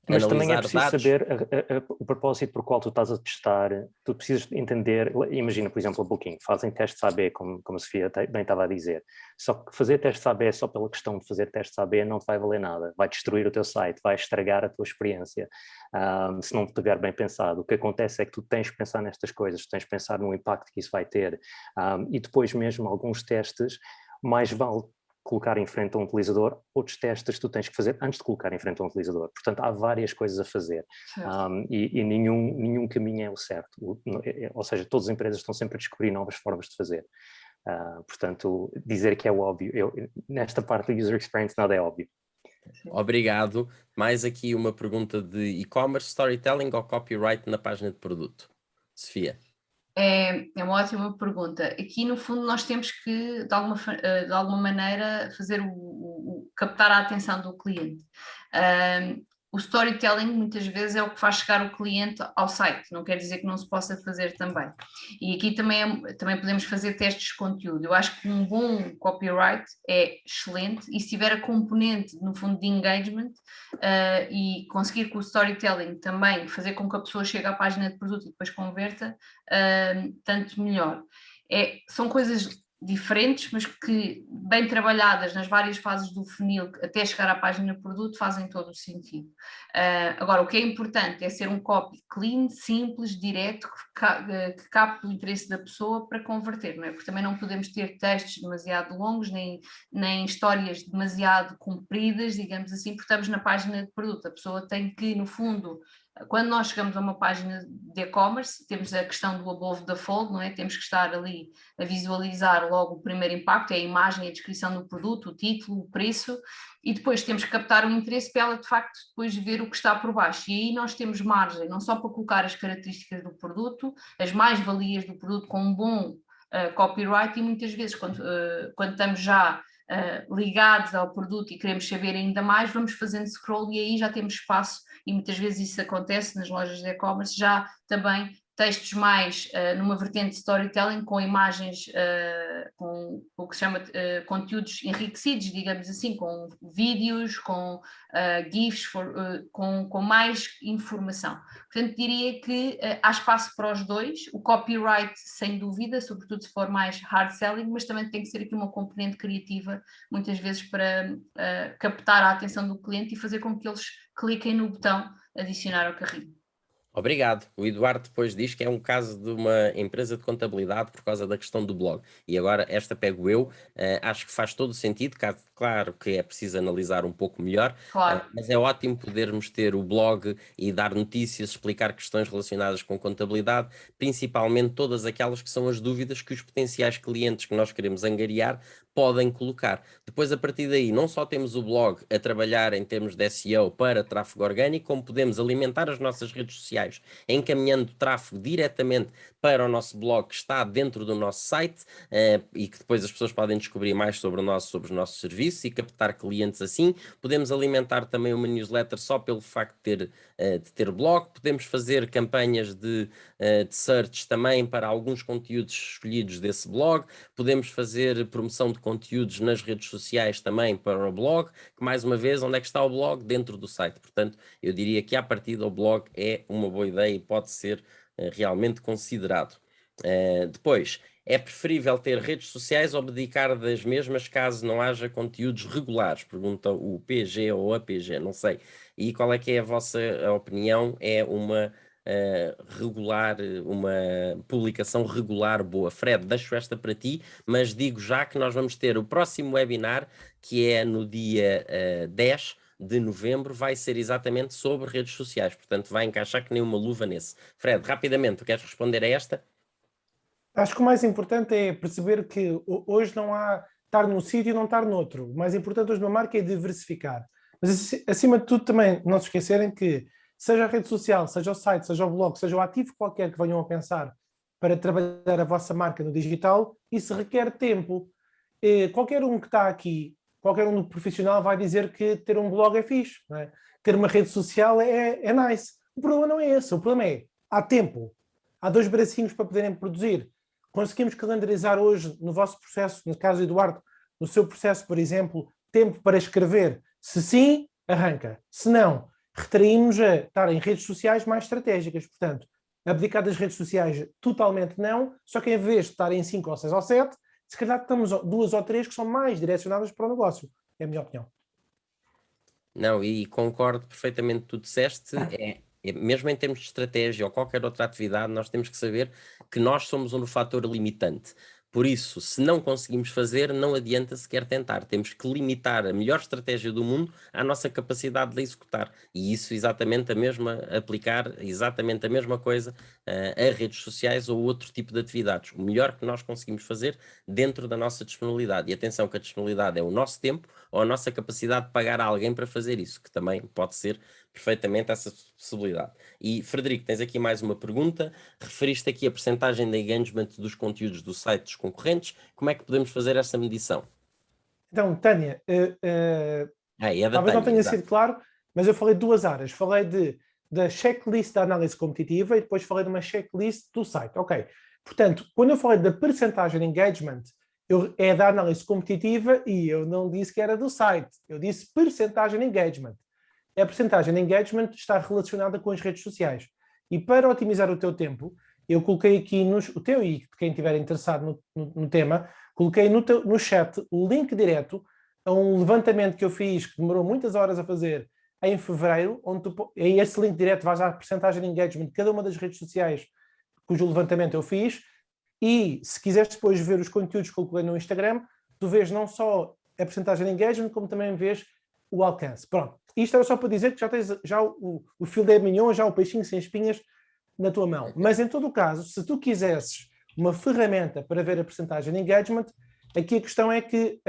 Mas também é analisar preciso dados. saber o propósito por qual tu estás a testar. Tu precisas entender, imagina, por exemplo, a Booking, fazem testes AB, como a Sofia bem estava a dizer. Só que fazer testes AB só pela questão de fazer testes AB não te vai valer nada. Vai destruir o teu site, vai estragar a tua experiência, se não estiver bem pensado. O que acontece é que tu tens que pensar nestas coisas, tens que pensar no impacto que isso vai ter. E depois mesmo alguns testes, mais vale colocar em frente a um utilizador, outros testes tu tens que fazer antes de colocar em frente a um utilizador. Portanto, há várias coisas a fazer e nenhum caminho é o certo. Ou seja, todas as empresas estão sempre a descobrir novas formas de fazer. Portanto, dizer que é óbvio, nesta parte do user experience nada é óbvio. Obrigado. Mais aqui uma pergunta de e-commerce, storytelling ou copyright na página de produto? Sofia. É uma ótima pergunta. Aqui, no fundo, nós temos que, de alguma maneira, fazer captar a atenção do cliente. O storytelling, muitas vezes, é o que faz chegar o cliente ao site, não quer dizer que não se possa fazer também. E aqui também podemos fazer testes de conteúdo. Eu acho que um bom copyright é excelente, e se tiver a componente, no fundo, de engagement, e conseguir com o storytelling também fazer com que a pessoa chegue à página de produto e depois converta, tanto melhor. São coisas diferentes, mas que, bem trabalhadas nas várias fases do funil até chegar à página de produto, fazem todo o sentido. Agora, o que é importante é ser um copy clean, simples, direto, que capte o interesse da pessoa para converter, não é? Porque também não podemos ter textos demasiado longos, nem histórias demasiado compridas, digamos assim, porque estamos na página de produto. A pessoa tem que, no fundo, quando nós chegamos a uma página de e-commerce, temos a questão do above the fold, não é? Temos que estar ali a visualizar logo o primeiro impacto, é a imagem, a descrição do produto, o título, o preço, e depois temos que captar o interesse para ela, de facto, depois ver o que está por baixo. E aí nós temos margem, não só para colocar as características do produto, as mais-valias do produto com um bom copyright, e muitas vezes quando estamos já ligados ao produto e queremos saber ainda mais, vamos fazendo scroll e aí já temos espaço, e muitas vezes isso acontece nas lojas de e-commerce, já também textos mais numa vertente de storytelling, com imagens, com o que se chama conteúdos enriquecidos, digamos assim, com vídeos, com GIFs, com mais informação. Portanto, diria que há espaço para os dois, o copyright sem dúvida, sobretudo se for mais hard selling, mas também tem que ser aqui uma componente criativa, muitas vezes para captar a atenção do cliente e fazer com que eles cliquem no botão adicionar ao carrinho. Obrigado. O Eduardo depois diz que é um caso de uma empresa de contabilidade por causa da questão do blog. E agora esta pego eu. Acho que faz todo o sentido. Claro que é preciso analisar um pouco melhor, Claro. Mas é ótimo podermos ter o blog e dar notícias, explicar questões relacionadas com contabilidade, principalmente todas aquelas que são as dúvidas que os potenciais clientes que nós queremos angariar podem colocar. Depois, a partir daí, não só temos o blog a trabalhar em termos de SEO para tráfego orgânico, como podemos alimentar as nossas redes sociais, encaminhando tráfego diretamente para o nosso blog que está dentro do nosso site, e que depois as pessoas podem descobrir mais sobre os nossos serviços e captar clientes assim. Podemos alimentar também uma newsletter só pelo facto de ter blog. Podemos fazer campanhas de search também para alguns conteúdos escolhidos desse blog. Podemos fazer promoção de conteúdos nas redes sociais também para o blog, que mais uma vez, onde é que está o blog? Dentro do site. Portanto, eu diria que à partida o blog é uma boa ideia e pode ser realmente considerado. Depois, é preferível ter redes sociais ou abdicar das mesmas caso não haja conteúdos regulares? Pergunta o PG ou a PG, não sei. E qual é que é a vossa opinião? É uma uma publicação regular boa? Fred, deixo esta para ti, mas digo já que nós vamos ter o próximo webinar, que é no dia 10 de novembro, vai ser exatamente sobre redes sociais, portanto vai encaixar que nem uma luva nesse. Fred, rapidamente, tu queres responder a esta? Acho que o mais importante é perceber que hoje não há estar num sítio e não estar noutro. O mais importante hoje numa marca é diversificar. Mas acima de tudo também não se esquecerem que seja a rede social, seja o site, seja o blog, seja o ativo qualquer que venham a pensar para trabalhar a vossa marca no digital, isso requer tempo. Qualquer um que está aqui, qualquer um profissional vai dizer que ter um blog é fixe, não é? Ter uma rede social é nice. O problema não é esse, o problema é, há tempo, há 2 bracinhos para poderem produzir. Conseguimos calendarizar hoje, no vosso processo, no caso do Eduardo, no seu processo, por exemplo, tempo para escrever? Se sim, arranca. Se não, retraímos a estar em redes sociais mais estratégicas. Portanto, abdicar das redes sociais totalmente não, só que em vez de estar em 5 ou 6 ou 7, se calhar estamos 2 ou 3 que são mais direcionadas para o negócio. É a minha opinião. Não, e concordo perfeitamente com o que tu disseste. Mesmo em termos de estratégia ou qualquer outra atividade, nós temos que saber que nós somos um fator limitante. Por isso, se não conseguimos fazer, não adianta sequer tentar. Temos que limitar a melhor estratégia do mundo à nossa capacidade de executar. E isso exatamente aplicar exatamente a mesma coisa a redes sociais ou outro tipo de atividades. O melhor que nós conseguimos fazer dentro da nossa disponibilidade. E atenção que a disponibilidade é o nosso tempo ou a nossa capacidade de pagar a alguém para fazer isso, que também pode ser perfeitamente essa possibilidade. E, Frederico, tens aqui mais uma pergunta. Referiste aqui a percentagem de engagement dos conteúdos do site dos concorrentes. Como é que podemos fazer essa medição? Então, Tânia, É da talvez não Tânia, tenha exato. sido claro, mas eu falei de 2 áreas. Falei da checklist da análise competitiva e depois falei de uma checklist do site. Ok. Portanto, quando eu falei da percentagem de engagement, é da análise competitiva e eu não disse que era do site. Eu disse percentagem de engagement. A percentagem de engagement está relacionada com as redes sociais. E para otimizar o teu tempo, eu coloquei aqui o teu e quem estiver interessado no tema, coloquei no chat o link direto a um levantamento que eu fiz, que demorou muitas horas a fazer, em fevereiro, onde esse link direto vais à percentagem de engagement de cada uma das redes sociais cujo levantamento eu fiz, e se quiseres depois ver os conteúdos que eu coloquei no Instagram, tu vês não só a percentagem de engagement, como também vês o alcance. Pronto. Isto era só para dizer que já tens o filé mignon, já o peixinho sem espinhas na tua mão. Mas em todo o caso, se tu quisesses uma ferramenta para ver a percentagem de engagement, aqui a questão é que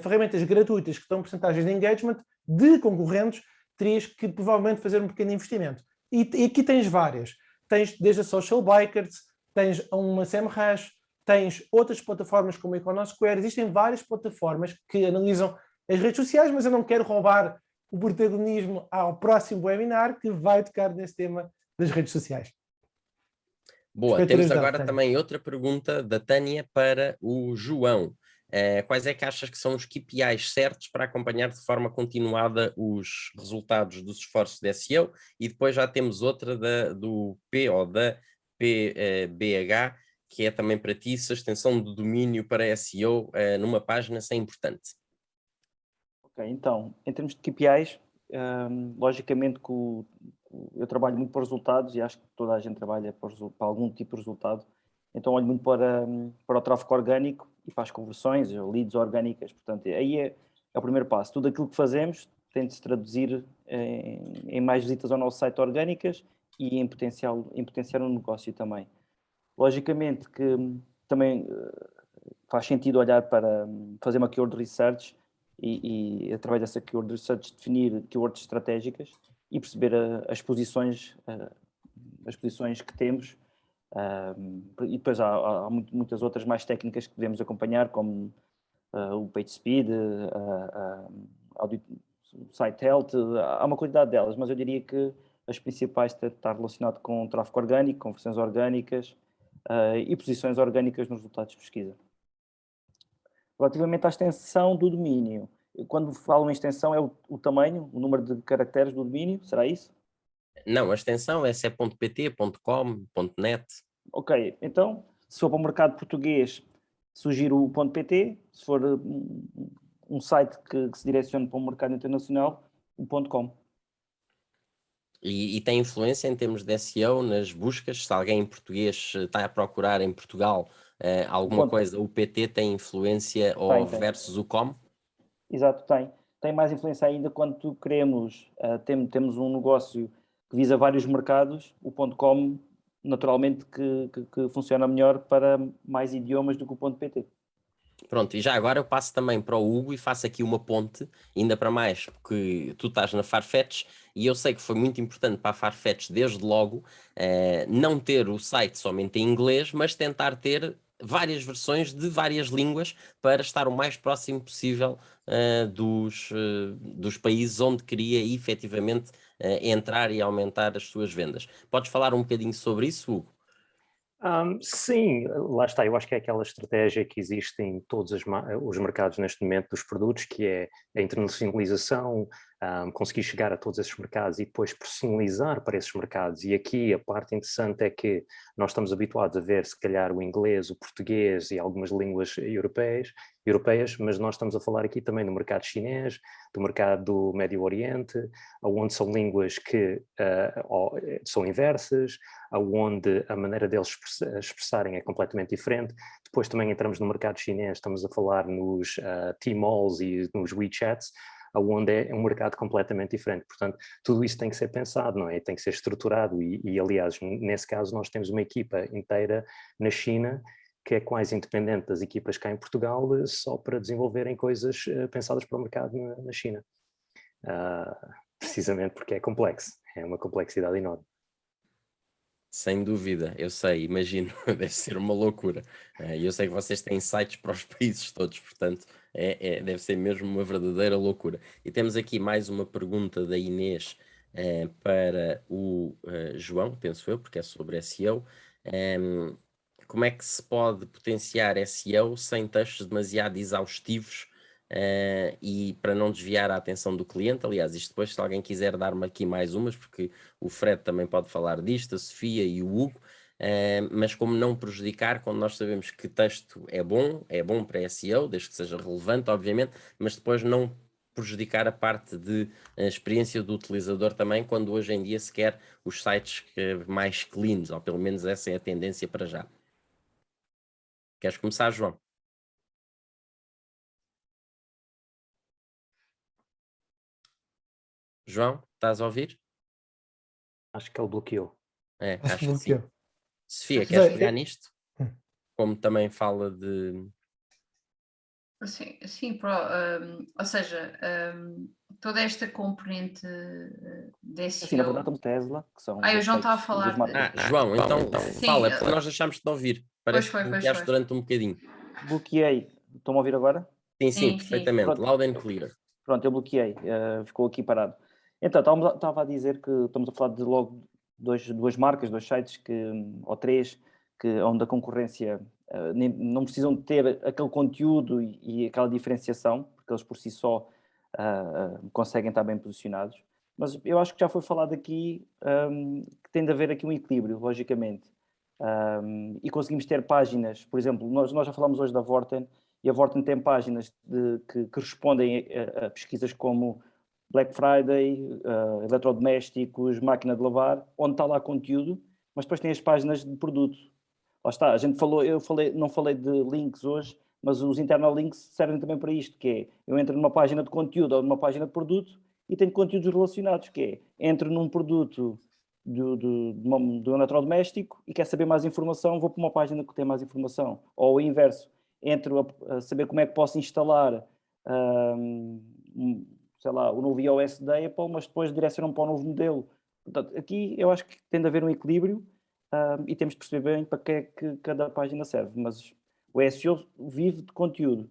ferramentas gratuitas que dão percentagens de engagement de concorrentes, terias que provavelmente fazer um pequeno investimento. E aqui tens várias. Tens desde a Social Bikers, tens uma SEMrush, tens outras plataformas como a Iconosquare. Existem várias plataformas que analisam as redes sociais, mas eu não quero roubar o protagonismo ao próximo webinar que vai tocar nesse tema das redes sociais. Boa, temos agora também outra pergunta da Tânia para o João. Quais é que achas que são os KPIs certos para acompanhar de forma continuada os resultados dos esforços de SEO? E depois já temos outra do P ou da PBH, que é também para ti, se a extensão do domínio para SEO numa página se é importante. Ok, então, em termos de KPIs, logicamente que eu trabalho muito para resultados e acho que toda a gente trabalha para algum tipo de resultado. Então olho muito para o tráfego orgânico e para as conversões, leads orgânicas. Portanto, aí é o primeiro passo. Tudo aquilo que fazemos tem de se traduzir em mais visitas ao nosso site orgânicas e em potenciar um negócio também. Logicamente que também faz sentido olhar para fazer uma keyword research e através dessa keyword research definir keywords estratégicas e perceber as posições que temos. E depois há muitas outras mais técnicas que podemos acompanhar, como o PageSpeed, o Site Health, há uma quantidade delas, mas eu diria que as principais estão relacionadas com tráfego orgânico, conversões orgânicas e posições orgânicas nos resultados de pesquisa. Relativamente à extensão do domínio, quando falo em extensão é o tamanho, o número de caracteres do domínio, será isso? Não, a extensão é se é .pt, .com, .net. Ok, então, se for para o mercado português, sugiro o .pt, se for um site que se direcione para o mercado internacional, o .com. E tem influência em termos de SEO nas buscas? Se alguém em português está a procurar em Portugal alguma coisa, o PT tem influência versus o com? Exato, tem. Tem mais influência ainda quando queremos, temos um negócio que visa vários mercados, o .com naturalmente que funciona melhor para mais idiomas do que o .pt. Pronto, e já agora eu passo também para o Hugo e faço aqui uma ponte, ainda para mais, porque tu estás na Farfetch e eu sei que foi muito importante para a Farfetch desde logo não ter o site somente em inglês, mas tentar ter várias versões de várias línguas para estar o mais próximo possível dos países onde queria efetivamente entrar e aumentar as suas vendas. Podes falar um bocadinho sobre isso, Hugo? Sim, lá está, eu acho que é aquela estratégia que existe em todos os mercados neste momento dos produtos, que é a internacionalização, conseguir chegar a todos esses mercados e depois personalizar para esses mercados. E aqui a parte interessante é que nós estamos habituados a ver se calhar o inglês, o português e algumas línguas europeias, mas nós estamos a falar aqui também do mercado chinês, do mercado do Médio Oriente, onde são línguas que são inversas, onde a maneira deles expressarem é completamente diferente. Depois também entramos no mercado chinês, estamos a falar nos Tmalls e nos WeChats, onde é um mercado completamente diferente. Portanto, tudo isso tem que ser pensado, não é? Tem que ser estruturado e aliás, nesse caso nós temos uma equipa inteira na China que é quase independente das equipas cá em Portugal, só para desenvolverem coisas pensadas para o mercado na China. Precisamente porque é complexo, é uma complexidade enorme. Sem dúvida, eu sei, imagino, deve ser uma loucura. E eu sei que vocês têm sites para os países todos, portanto, deve ser mesmo uma verdadeira loucura. E temos aqui mais uma pergunta da Inês para o João, penso eu, porque é sobre SEO. Como é que se pode potenciar SEO sem textos demasiado exaustivos e para não desviar a atenção do cliente? Aliás, isto depois, se alguém quiser dar-me aqui mais umas, porque o Fred também pode falar disto, a Sofia e o Hugo, mas como não prejudicar, quando nós sabemos que texto é bom para SEO, desde que seja relevante, obviamente, mas depois não prejudicar a parte de experiência do utilizador também, quando hoje em dia se quer os sites mais cleans, ou pelo menos essa é a tendência para já. Queres começar, João? João, estás a ouvir? Acho que ele bloqueou. Acho que sim. Sofia, Mas queres é- pegar nisto? Como também fala de... Sim, ou seja, toda esta componente de Assim, na SEO. verdade, o Tesla, que são Eu já estava a websites falar das marcas. João, então Sim, fala, porque nós deixámos de ouvir. Parece que pois bloqueaste foi. durante um bocadinho. Bloqueei. Estão a ouvir agora? Sim, Sim. perfeitamente. Pronto. Loud and clear. Pronto, eu bloqueei. Ficou aqui parado. Então, estava a dizer que estamos a falar de logo duas marcas, dois sites, ou três, onde a concorrência não precisam de ter aquele conteúdo e aquela diferenciação, porque eles por si só conseguem estar bem posicionados. Mas eu acho que já foi falado aqui que tem de haver aqui um equilíbrio, logicamente. E conseguimos ter páginas, por exemplo, nós já falamos hoje da Vorten, e a Vorten tem páginas que respondem a pesquisas como Black Friday, eletrodomésticos, máquina de lavar, onde está lá conteúdo, mas depois tem as páginas de produto. Lá está, não falei de links hoje, mas os internal links servem também para isto, que é, eu entro numa página de conteúdo ou numa página de produto e tenho conteúdos relacionados, que é, entro num produto do eletrodoméstico e quer saber mais informação, vou para uma página que tem mais informação. Ou o inverso, entro a saber como é que posso instalar sei lá, o novo iOS da Apple, mas depois direcionam para o novo modelo. Portanto, aqui eu acho que tem de haver um equilíbrio e temos de perceber bem para que é que cada página serve, mas o SEO vive de conteúdo.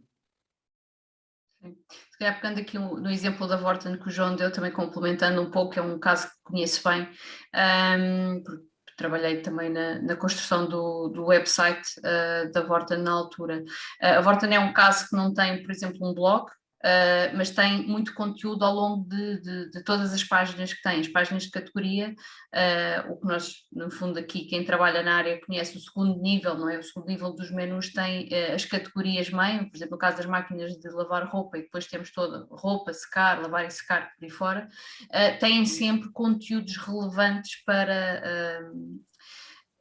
Sim. Se calhar pegando aqui no exemplo da Vorten que o João deu, também complementando um pouco, é um caso que conheço bem, porque trabalhei também na construção do website da Vorten na altura. A Vorten é um caso que não tem, por exemplo, um blog, mas tem muito conteúdo ao longo de todas as páginas que tem, as páginas de categoria, o que nós, no fundo aqui, quem trabalha na área conhece o segundo nível, não é? O segundo nível dos menus tem as categorias mãe, por exemplo, no caso das máquinas de lavar roupa, e depois temos toda roupa, secar, lavar e secar por aí fora, têm sempre conteúdos relevantes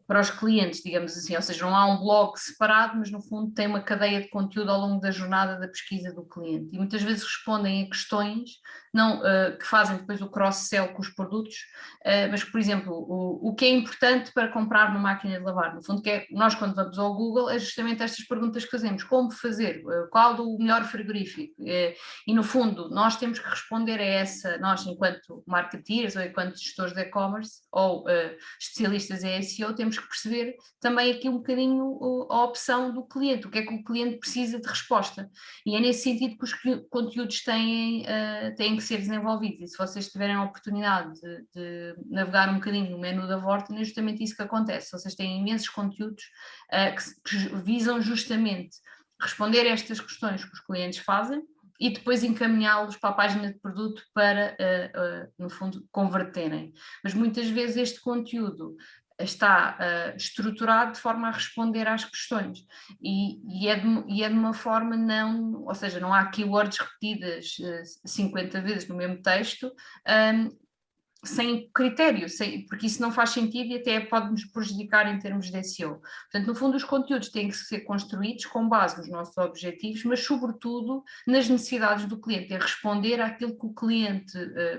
para os clientes, digamos assim, ou seja, não há um blog separado, mas no fundo tem uma cadeia de conteúdo ao longo da jornada da pesquisa do cliente e muitas vezes respondem a questões que fazem depois o cross-sell com os produtos, mas, por exemplo, o que é importante para comprar uma máquina de lavar, no fundo, que é, nós quando vamos ao Google, é justamente estas perguntas que fazemos: como fazer, qual o melhor frigorífico, e no fundo nós temos que responder a essa, nós enquanto marketeers ou enquanto gestores de e-commerce ou especialistas em SEO, temos que perceber também aqui um bocadinho a opção do cliente, o que é que o cliente precisa de resposta, e é nesse sentido que os conteúdos têm que ser desenvolvidos. E se vocês tiverem a oportunidade de navegar um bocadinho no menu da Vorten, é justamente isso que acontece. Vocês têm imensos conteúdos que visam justamente responder a estas questões que os clientes fazem e depois encaminhá-los para a página de produto para, no fundo, converterem. Mas muitas vezes este conteúdo está estruturado de forma a responder às questões e é de uma forma não, ou seja, não há keywords repetidas 50 vezes no mesmo texto, sem critério, porque isso não faz sentido e até pode nos prejudicar em termos de SEO. Portanto, no fundo, os conteúdos têm que ser construídos com base nos nossos objetivos, mas sobretudo nas necessidades do cliente, é responder àquilo que o cliente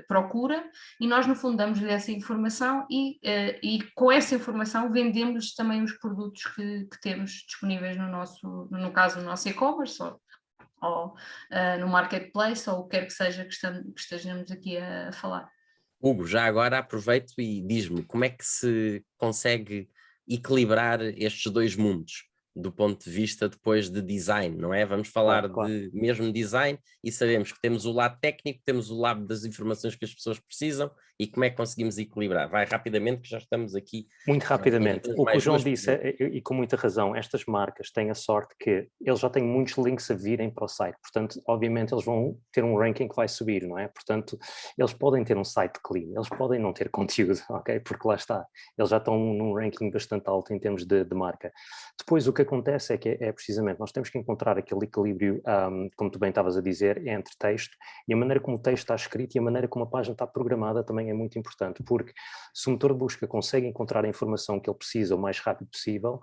procura, e nós, no fundo, damos-lhe essa informação e com essa informação vendemos também os produtos que temos disponíveis no caso, no nosso e-commerce ou no marketplace, ou o que quer que seja que estejamos aqui a falar. Hugo, já agora aproveito e diz-me como é que se consegue equilibrar estes dois mundos do ponto de vista depois de design, não é? Vamos falar de mesmo design e sabemos que temos o lado técnico, temos o lado das informações que as pessoas precisam, e como é que conseguimos equilibrar? Vai rapidamente, que já estamos aqui. Muito rapidamente. O que o João disse, e com muita razão, estas marcas têm a sorte que eles já têm muitos links a virem para o site, portanto, obviamente eles vão ter um ranking que vai subir, não é? Portanto, eles podem ter um site clean, eles podem não ter conteúdo, ok? Porque lá está, eles já estão num ranking bastante alto em termos de marca. Depois, o que acontece é que é precisamente, nós temos que encontrar aquele equilíbrio, como tu bem estavas a dizer, entre texto e a maneira como o texto está escrito e a maneira como a página está programada também é muito importante, porque se o motor de busca consegue encontrar a informação que ele precisa o mais rápido possível,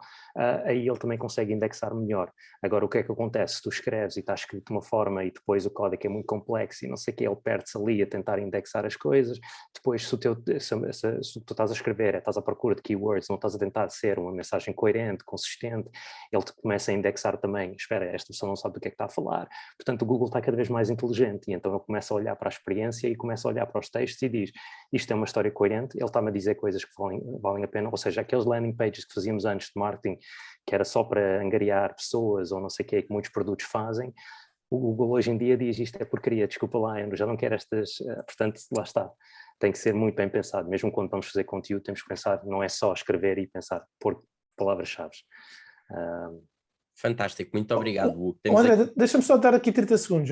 aí ele também consegue indexar melhor. Agora, o que é que acontece? Se tu escreves e está escrito de uma forma e depois o código é muito complexo e não sei o que, ele perde-se ali a tentar indexar as coisas, depois se o que tu estás a escrever estás à procura de keywords, não estás a tentar ser uma mensagem coerente, consistente, ele te começa a indexar também, espera, esta pessoa não sabe do que é que está a falar. Portanto, o Google está cada vez mais inteligente e então ele começa a olhar para a experiência e começa a olhar para os textos e diz, isto é uma história coerente, ele está-me a dizer coisas que valem a pena, ou seja, aqueles landing pages que fazíamos antes de marketing, que era só para angariar pessoas ou não sei o que muitos produtos fazem, o Google hoje em dia diz, isto é porcaria, desculpa lá, eu já não quero estas, portanto, lá está. Tem que ser muito bem pensado, mesmo quando vamos fazer conteúdo temos que pensar, não é só escrever e pensar, pôr palavras-chave. Fantástico, muito obrigado, Hugo. André, deixa-me só dar aqui 30 segundos,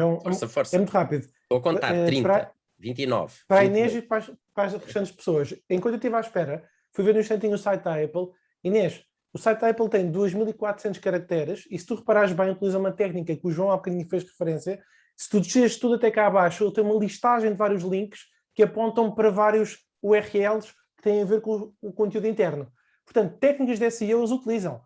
força. É muito rápido. Estou a contar, 30, 29. Para a Inês e para as restantes pessoas. Enquanto eu estive à espera, fui ver no instantinho o site da Apple. Inês, o site da Apple tem 2.400 caracteres e se tu reparares bem, utiliza uma técnica que o João há bocadinho fez referência. Se tu desceres tudo até cá abaixo, ele tem uma listagem de vários links que apontam para vários URLs que têm a ver com o conteúdo interno. Portanto, técnicas de SEO eles utilizam.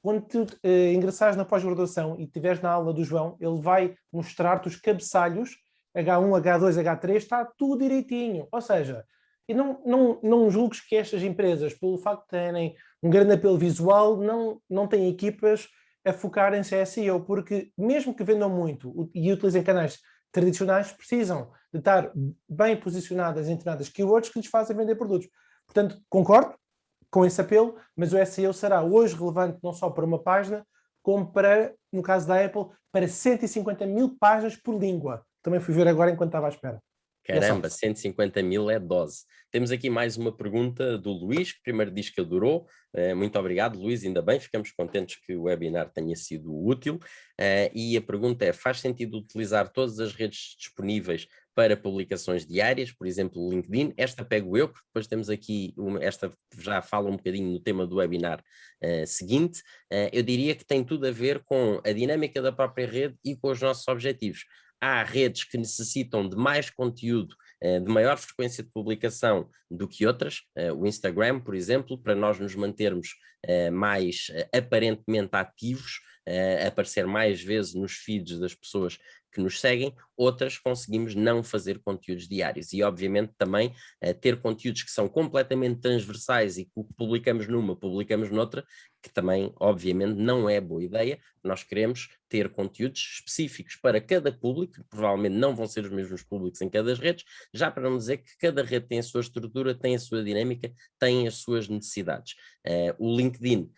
Quando tu ingressares na pós-graduação e estiveres na aula do João, ele vai mostrar-te os cabeçalhos, H1, H2, H3, está tudo direitinho. Ou seja, e não julgues que estas empresas, pelo facto de terem um grande apelo visual, não têm equipas a focarem-se em SEO, porque mesmo que vendam muito e utilizem canais tradicionais, precisam de estar bem posicionadas em determinadas keywords que lhes fazem vender produtos. Portanto, concordo com esse apelo, mas o SEO será hoje relevante não só para uma página, como para, no caso da Apple, para 150.000 páginas por língua. Também fui ver agora enquanto estava à espera. Caramba, 150.000 é dose. Temos aqui mais uma pergunta do Luís, que primeiro diz que adorou. Muito obrigado, Luís, ainda bem, ficamos contentes que o webinar tenha sido útil. E a pergunta é, faz sentido utilizar todas as redes disponíveis para publicações diárias, por exemplo, o LinkedIn? Esta pego eu, porque depois temos aqui, esta já fala um bocadinho no tema do webinar seguinte. Eu diria que tem tudo a ver com a dinâmica da própria rede e com os nossos objetivos. Há redes que necessitam de mais conteúdo, de maior frequência de publicação do que outras. O Instagram, por exemplo, para nós nos mantermos mais aparentemente ativos, aparecer mais vezes nos feeds das pessoas que nos seguem, outras conseguimos não fazer conteúdos diários e obviamente também ter conteúdos que são completamente transversais e que o que publicamos numa, publicamos noutra, que também obviamente não é boa ideia. Nós queremos ter conteúdos específicos para cada público, que provavelmente não vão ser os mesmos públicos em cada rede, já para não dizer que cada rede tem a sua estrutura, tem a sua dinâmica, tem as suas necessidades. O LinkedIn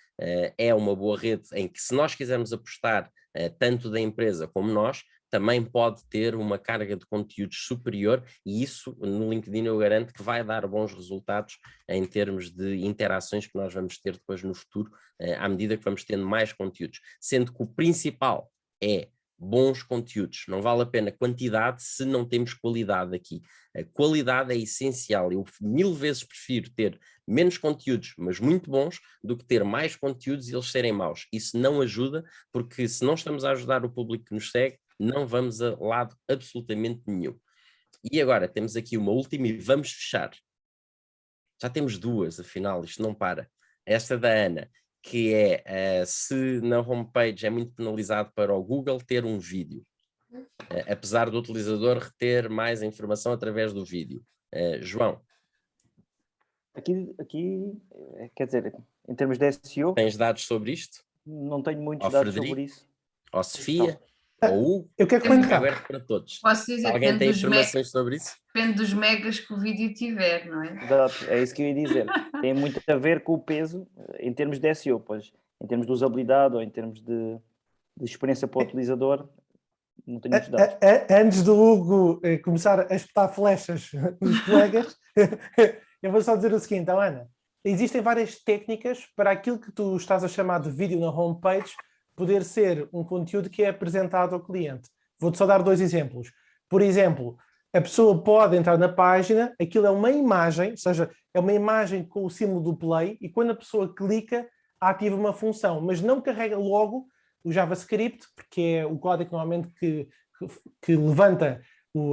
é uma boa rede em que, se nós quisermos apostar tanto da empresa como nós, também pode ter uma carga de conteúdos superior e isso no LinkedIn eu garanto que vai dar bons resultados em termos de interações que nós vamos ter depois no futuro, à medida que vamos tendo mais conteúdos. Sendo que o principal é bons conteúdos, não vale a pena quantidade se não temos qualidade aqui. A qualidade é essencial, eu 1000 vezes prefiro ter menos conteúdos, mas muito bons, do que ter mais conteúdos e eles serem maus. Isso não ajuda, porque se não estamos a ajudar o público que nos segue, não vamos a lado absolutamente nenhum. E agora temos aqui uma última e vamos fechar. Já temos duas, afinal, isto não para. Esta da Ana, que é se na homepage é muito penalizado para o Google ter um vídeo, apesar do utilizador reter mais informação através do vídeo. João. Aqui, quer dizer, em termos de SEO... Tens dados sobre isto? Não tenho muitos Ao dados Frederico? sobre isso. Ou Sofia? Ou Hugo? Eu quero Temos comentar. Aberto para todos. Posso dizer, Alguém tem informações sobre isso? depende dos megas que o vídeo tiver, não é? Exato, é isso que eu ia dizer. Tem muito a ver com o peso em termos de SEO, pois em termos de usabilidade ou em termos de experiência para o utilizador, não tenho muitos dados. Antes do Hugo começar a espetar flechas nos colegas, eu vou só dizer o seguinte, Ana, existem várias técnicas para aquilo que tu estás a chamar de vídeo na homepage poder ser um conteúdo que é apresentado ao cliente. Vou-te só dar 2 exemplos. Por exemplo, a pessoa pode entrar na página, aquilo é uma imagem, ou seja, é uma imagem com o símbolo do play, e quando a pessoa clica, ativa uma função, mas não carrega logo o JavaScript, porque é o código normalmente que levanta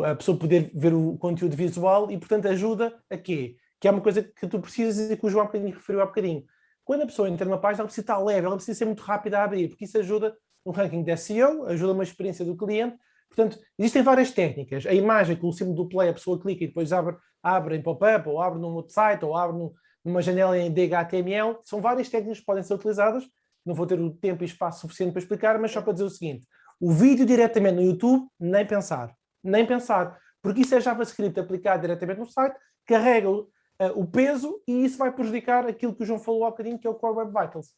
a pessoa poder ver o conteúdo visual e, portanto, ajuda a quê? Que é uma coisa que tu precisas e que o João referiu há bocadinho. Quando a pessoa entra numa página, ela precisa estar leve, ela precisa ser muito rápida a abrir, porque isso ajuda no ranking de SEO, ajuda uma experiência do cliente. Portanto, existem várias técnicas. A imagem com o símbolo do play, a pessoa clica e depois abre em pop-up, ou abre num website, ou abre numa janela em HTML. São várias técnicas que podem ser utilizadas. Não vou ter o tempo e espaço suficiente para explicar, mas só para dizer o seguinte. O vídeo diretamente no YouTube, nem pensar. Nem pensar. Porque isso é JavaScript aplicado diretamente no site, carrega o peso e isso vai prejudicar aquilo que o João falou há bocadinho, que é o Core Web Vitals.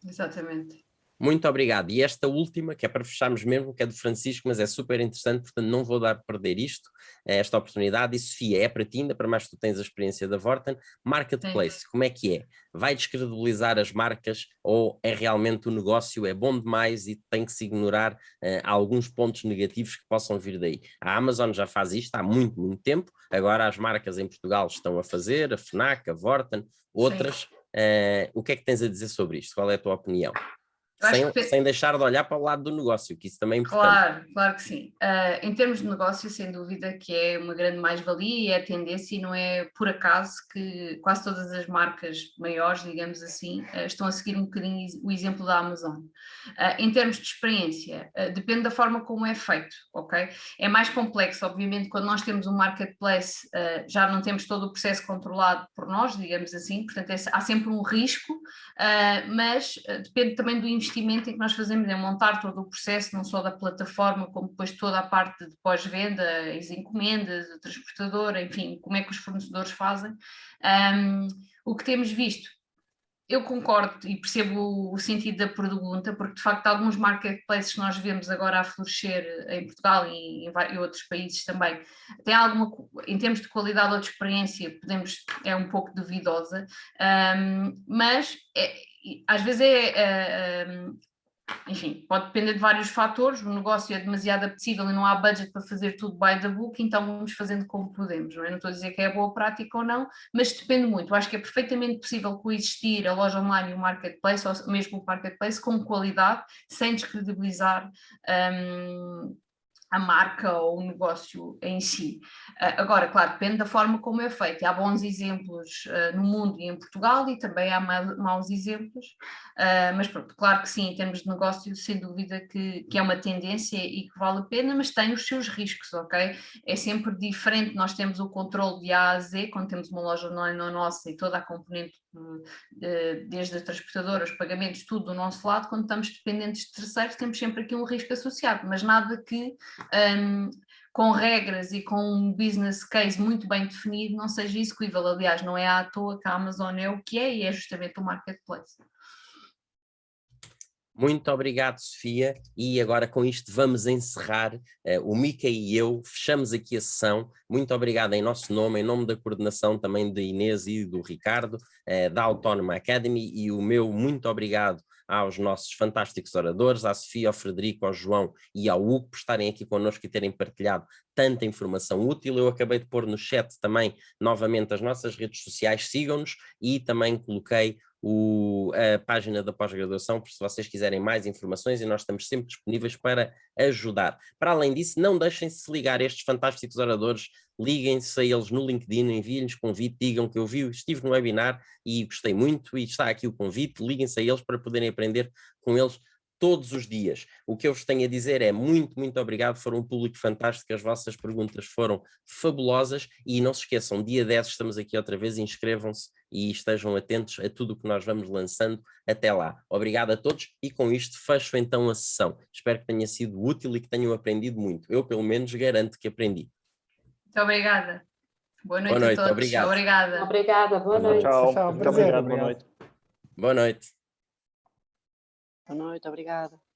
Exatamente. Muito obrigado. E esta última, que é para fecharmos mesmo, que é do Francisco, mas é super interessante, portanto não vou dar a perder isto, esta oportunidade. E Sofia, é para ti, ainda para mais que tu tens a experiência da Vorten. Marketplace, como é que é? Vai descredibilizar as marcas ou é realmente o negócio é bom demais e tem que se ignorar alguns pontos negativos que possam vir daí? A Amazon já faz isto há muito, muito tempo. Agora as marcas em Portugal estão a fazer, a FNAC, a Vorten, outras. O que é que tens a dizer sobre isto? Qual é a tua opinião? Sem deixar de olhar para o lado do negócio, que isso também é importante. Claro que sim. Em termos de negócio, sem dúvida que é uma grande mais-valia e é a tendência, e não é por acaso que quase todas as marcas maiores, digamos assim, estão a seguir um bocadinho o exemplo da Amazon. Em termos de experiência, depende da forma como é feito, ok? É mais complexo, obviamente, quando nós temos um marketplace, já não temos todo o processo controlado por nós, digamos assim, portanto há sempre um risco, mas depende também do investimento em que nós fazemos em montar todo o processo, não só da plataforma, como depois toda a parte de pós-venda, as encomendas, o transportador, enfim, como é que os fornecedores fazem. O que temos visto, eu concordo e percebo o sentido da pergunta, porque de facto alguns marketplaces que nós vemos agora a florescer em Portugal e em outros países também, tem alguma, em termos de qualidade ou de experiência, é um pouco duvidosa, mas às vezes enfim, pode depender de vários fatores, o negócio é demasiado apetecível e não há budget para fazer tudo by the book, então vamos fazendo como podemos, não é? Não estou a dizer que é boa prática ou não, mas depende muito. Eu acho que é perfeitamente possível coexistir a loja online e o marketplace, ou mesmo o marketplace, com qualidade, sem descredibilizar a marca ou o negócio em si. Agora, claro, depende da forma como é feito. Há bons exemplos no mundo e em Portugal e também há maus exemplos, mas pronto, claro que sim, em termos de negócio, sem dúvida que é uma tendência e que vale a pena, mas tem os seus riscos, ok? É sempre diferente, nós temos o controle de A a Z, quando temos uma loja online nossa e toda a componente, desde a transportadora, os pagamentos, tudo do nosso lado, quando estamos dependentes de terceiros, temos sempre aqui um risco associado, mas nada que com regras e com um business case muito bem definido não seja execuível. Aliás, não é à toa que a Amazon é o que é e é justamente o marketplace. Muito obrigado, Sofia, e agora com isto vamos encerrar. O Mica e eu fechamos aqui a sessão. Muito obrigado em nosso nome, em nome da coordenação também de Inês e do Ricardo, da Autónoma Academy, e o meu muito obrigado aos nossos fantásticos oradores, à Sofia, ao Frederico, ao João e ao Hugo por estarem aqui connosco e terem partilhado tanta informação útil. Eu acabei de pôr no chat também novamente as nossas redes sociais, sigam-nos, e também coloquei a página da pós-graduação, por se vocês quiserem mais informações, e nós estamos sempre disponíveis para ajudar. Para além disso, não deixem de se ligar a estes fantásticos oradores, liguem-se a eles no LinkedIn, enviem-lhes convite, digam que eu estive no webinar e gostei muito e está aqui o convite, liguem-se a eles para poderem aprender com eles todos os dias. O que eu vos tenho a dizer é muito, muito obrigado, foram um público fantástico, as vossas perguntas foram fabulosas, e não se esqueçam, dia 10 estamos aqui outra vez, inscrevam-se e estejam atentos a tudo o que nós vamos lançando até lá. Obrigado a todos, e com isto fecho então a sessão. Espero que tenha sido útil e que tenham aprendido muito. Eu, pelo menos, garanto que aprendi. Muito obrigada. Boa noite, Boa noite, a todos. obrigado. Obrigada. Obrigada, boa noite. Tchau. Tchau, Muito prazer. obrigado, boa noite. Boa noite. Boa noite, obrigada.